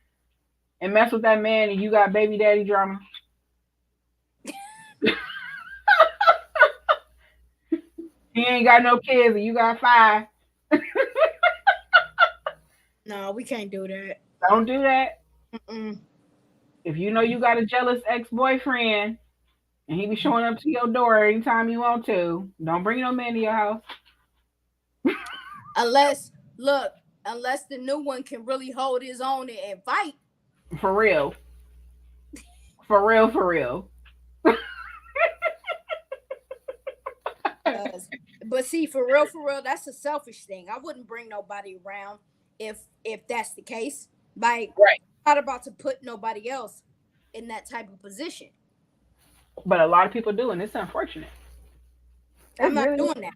and mess with that man, and you got baby daddy drama. He ain't got no kids, and you got five. No, we can't do that. Don't do that. Mm-mm. If you know you got a jealous ex boyfriend, and he be showing up to your door anytime you want to, don't bring no man to your house. Unless, look, unless the new one can really hold his own and fight. For real. For real. For real. But see, for real, that's a selfish thing. I wouldn't bring nobody around if that's the case. Like, Right. I'm not about to put nobody else in that type of position. But a lot of people do, and it's unfortunate. I'm It's not really. doing that.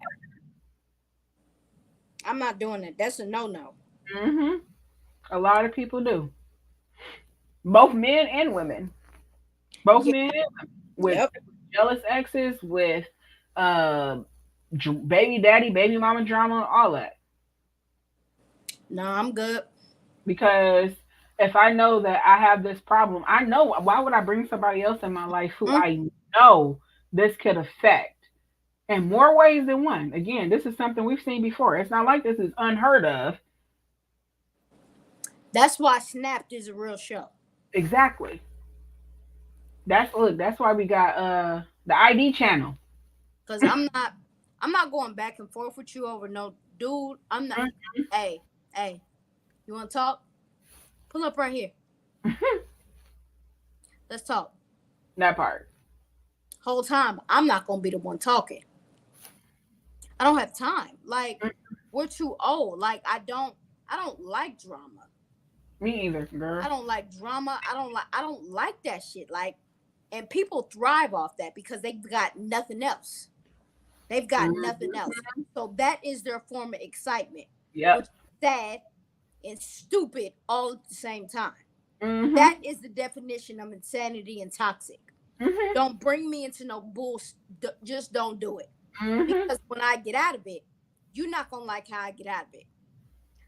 I'm not doing that. That's a no. Hmm. A lot of people do. Both men and women. Both Yeah. men and women. With Yep. jealous exes, with uh, baby daddy, baby mama drama, all that. No, I'm good. Because if I know that I have this problem, I know, why would I bring somebody else in my life who Mm, I know this could affect in more ways than one? Again, this is something we've seen before. It's not like this is unheard of. That's why Snapped is a real show. Exactly. That's why we got the ID channel. Cause I'm not going back and forth with you over no dude. I'm not. Hey, you want to talk? Pull up right here. Let's talk. That part. Whole time, I'm not gonna be the one talking. I don't have time. Like, we're too old. Like, I don't like drama. Me either, girl. I don't like drama. I don't like that shit. Like, and people thrive off that because they've got nothing else. They've got nothing Mhm. else. So that is their form of excitement, which Yep. is sad and stupid all at the same time. Mhm. That is the definition of insanity and toxic. Mhm. Don't bring me into no bullshit. Just don't do it. Mhm. Because when I get out of it, you're not gonna like how I get out of it.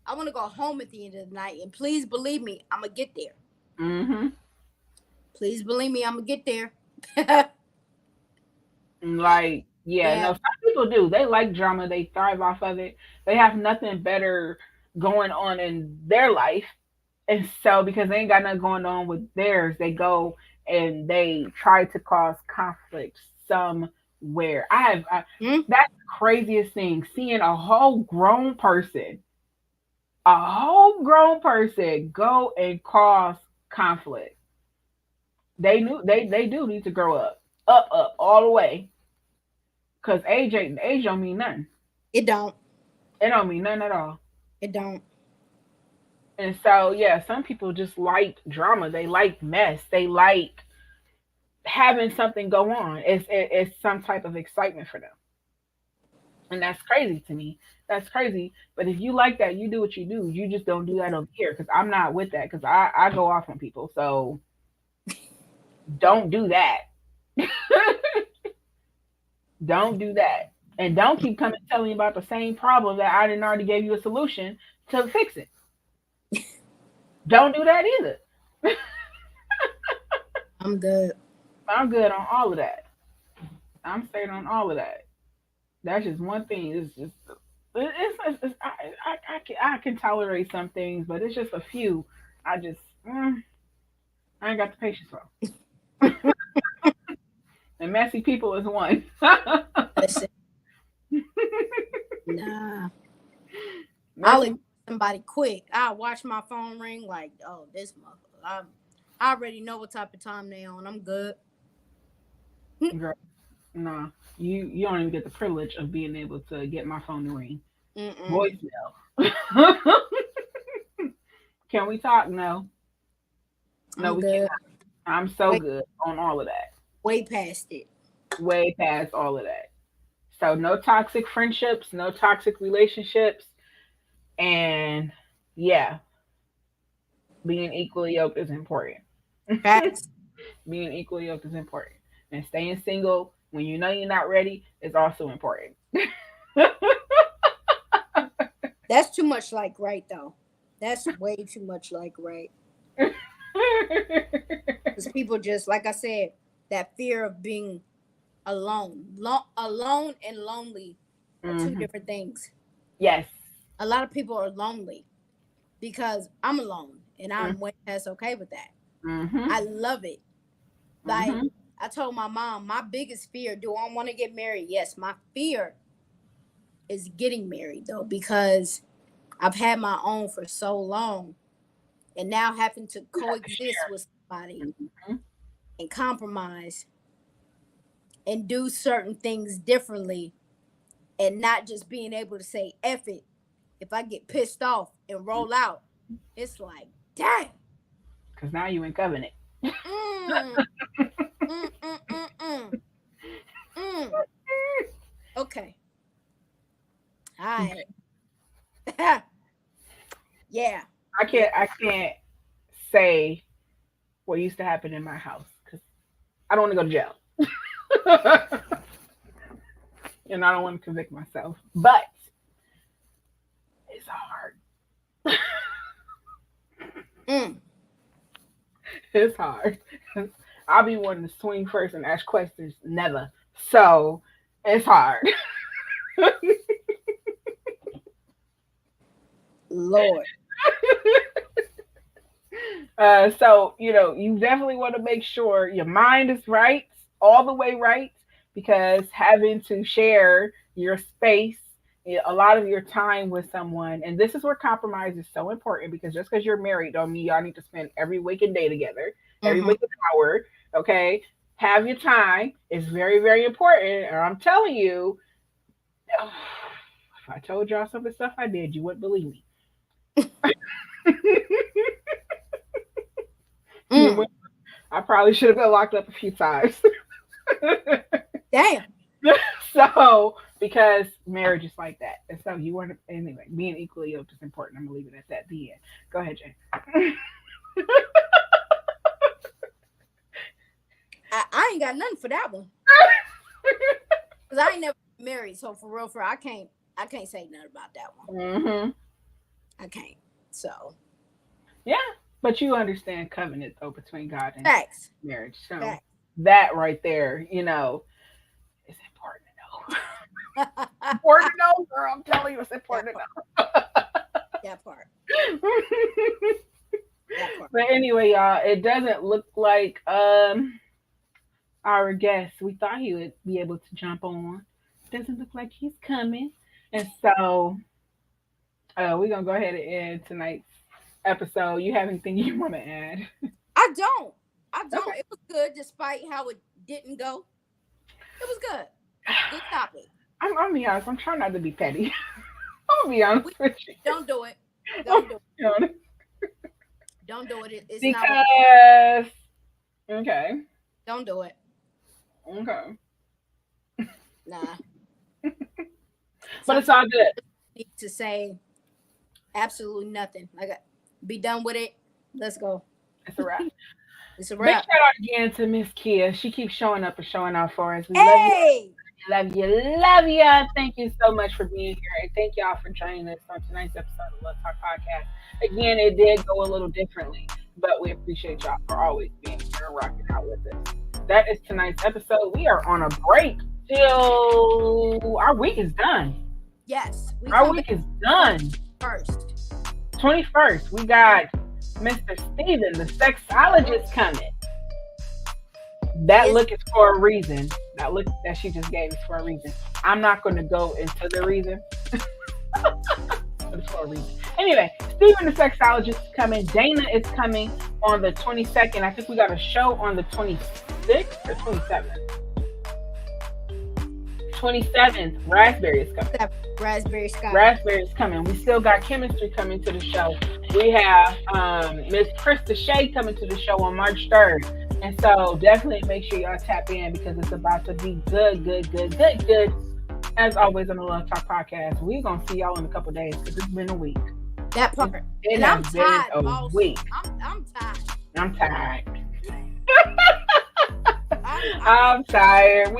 I want to go home at the end of the night, and please believe me, I'm gonna get there. Mhm. Please believe me, I'm gonna get there. Like, yeah, Yeah. no, some people do. They like drama. They thrive off of it. They have nothing better going on in their life. And so, because they ain't got nothing going on with theirs, they go and they try to cause conflict somewhere. Hmm? That's the craziest thing. Seeing a whole grown person go and cause conflict. They do need to grow up, all the way. Cause age don't mean nothing. It don't. It don't mean nothing at all. It don't. And so yeah, some people just like drama. They like mess. They like having something go on. It's some type of excitement for them, and that's crazy to me. That's crazy. But if you like that, you do what you do. You just don't do that over here because I'm not with that. Because I go off on people. So don't do that. Don't do that. And don't keep coming telling me about the same problem that I didn't already gave you a solution to fix it. Don't do that either. I'm good. I'm good on all of that. I'm straight on all of that. That's just one thing. It's just I can tolerate some things, but it's just a few. I just I ain't got the patience for. And messy people is one. Listen, nah. I'll Messy ignore somebody quick. I'll watch my phone ring like, oh, this motherfucker. I already know what type of time they on. I'm good. girl, nah. You don't even get the privilege of being able to get my phone to ring. Mm-mm. Voicemail. Can we talk? No. No, I'm we good. cannot. I'm so Way, good on all of that. way past it. Way past all of that. So no toxic friendships, no toxic relationships, and yeah, being equally yoked is important. Facts. Being equally yoked is important. And staying single when you know you're not ready is also important. That's too much like right though. That's way too much like right. Because people just, like I said, that fear of being alone. Alone and lonely are two Hmm. different things. Yes. A lot of people are lonely because I'm alone and I'm way past okay with that. Mm-hmm. I love it. Like, Mm-hmm. I told my mom, my biggest fear, do I want to get married? Yes, my fear is getting married though, because I've had my own for so long, and now having to You have to coexist with somebody share. Hmm. and compromise and do certain things differently, and not just being able to say F it if I get pissed off and roll out. It's like, dang. Because now you in covenant. Mm, mm, mm, mm, mm, mm. Okay. All right. Yeah. Yeah. I can't say what used to happen in my house because I don't want to go to jail. And I don't want to convict myself. But it's hard. Mm. It's hard. I'll be wanting to swing first and ask questions. Never. So it's hard. Lord. So, you definitely want to make sure your mind is right, all the way right, because having to share your space, a lot of your time with someone, and this is where compromise is so important because just because you're married don't mean y'all need to spend every waking day together, every Mm-hmm. waking hour, okay? Have your time. It's very, very important. And I'm telling you, if I told y'all some of the stuff I did, you wouldn't believe me. I probably should have been locked up a few times. Damn. So, because marriage is like that. And so you want to, anyway, being equally yoked is important. I'm going to leave it at that. The end. Go ahead, Jane. I ain't got nothing for that one. Because I ain't never been married. So for real, I can't say nothing about that one. Mm-hmm. I can't. So. Yeah. But you understand covenant, though, between God and Facts. marriage. So Facts. that right there, is important to know. Important to know, girl. I'm telling you, it's important to know. That part. But anyway, y'all, it doesn't look like our guest. We thought he would be able to jump on. Doesn't look like he's coming. And so we're gonna go ahead and end tonight's episode. You have anything you want to add? I don't. Okay. It was good despite how it didn't go. It was good. Good topic. I'm gonna be honest. I'm trying not to be petty. I'm gonna be honest with you. Don't do it. Don't do it. Honest. Don't do it. It's Because not. okay. Don't do it. Okay. Nah. But it's all good. Need to say absolutely nothing. Like, be done with it. Let's go. It's a wrap. It's a Big wrap. shout out again to Miss Kia. She keeps showing up and showing out for us. We Hey! love you. Thank you so much for being here. And thank y'all for joining us on tonight's episode of Love Talk Podcast. Again, it did go a little differently, but we appreciate y'all for always being here and rocking out with us. That is tonight's episode. We are on a break till our week is done. Yes. Our week is done. First. 21st. We got Mr. Steven, the sexologist, coming. That look is for a reason. That look that she just gave is for a reason. I'm not going to go into the reason. But it's for a reason. Anyway, Steven the sexologist is coming. Dana is coming on the 22nd. I think we got a show on the 26th or 27th. 27th. Raspberry is coming. Raspberry Sky. Raspberry is coming. We still got chemistry coming to the show. We have Miss Krista Shea coming to the show on March 3rd. And so definitely make sure y'all tap in because it's about to be good. As always on the Love Talk Podcast, we're going to see y'all in a couple days because it's been a week. That part. It I'm has been tired. a week. I'm tired. I'm tired. I'm tired.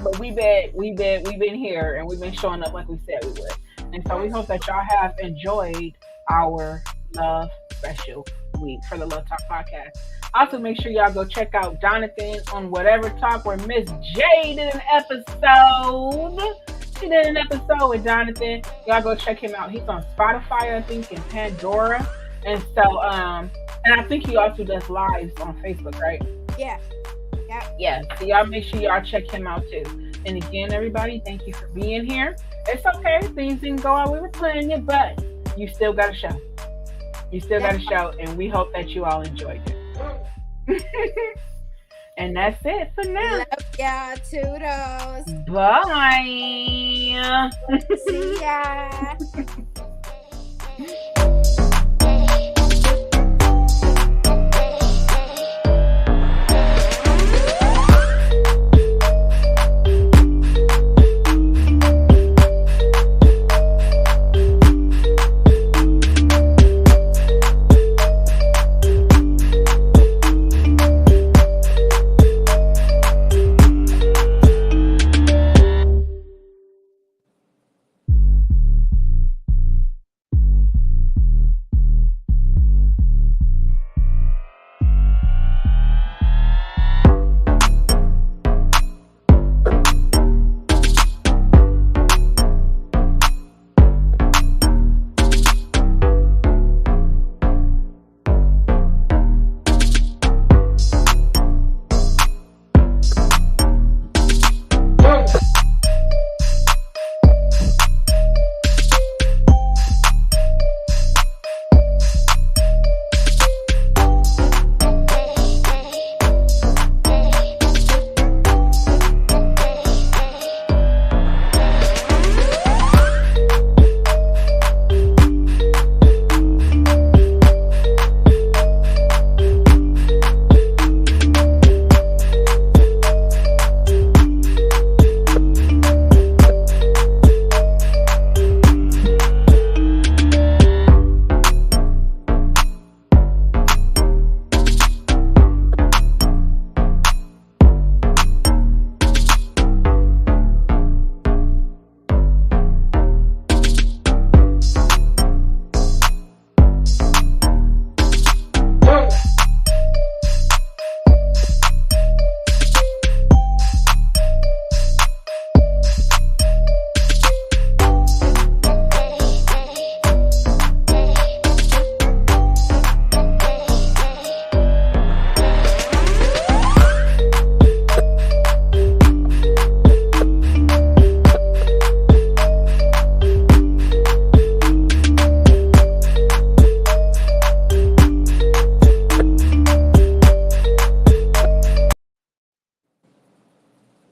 But we've been here and we've been showing up like we said we would. And so we hope that y'all have enjoyed our Love Special Week for the Love Talk Podcast. Also, make sure y'all go check out Jonathan on Whatever Talk, where Miss J did an episode. She did an episode with Jonathan. Y'all go check him out. He's on Spotify, I think, and Pandora. And so, and I think he also does lives on Facebook, right? Yeah. Yeah. So y'all make sure y'all check him out too. And again, everybody, thank you for being here. It's okay. Things didn't go out we were planning it, but you still got a show. And we hope that you all enjoyed it. And that's it for now. Love y'all. Toodles. Bye. See ya.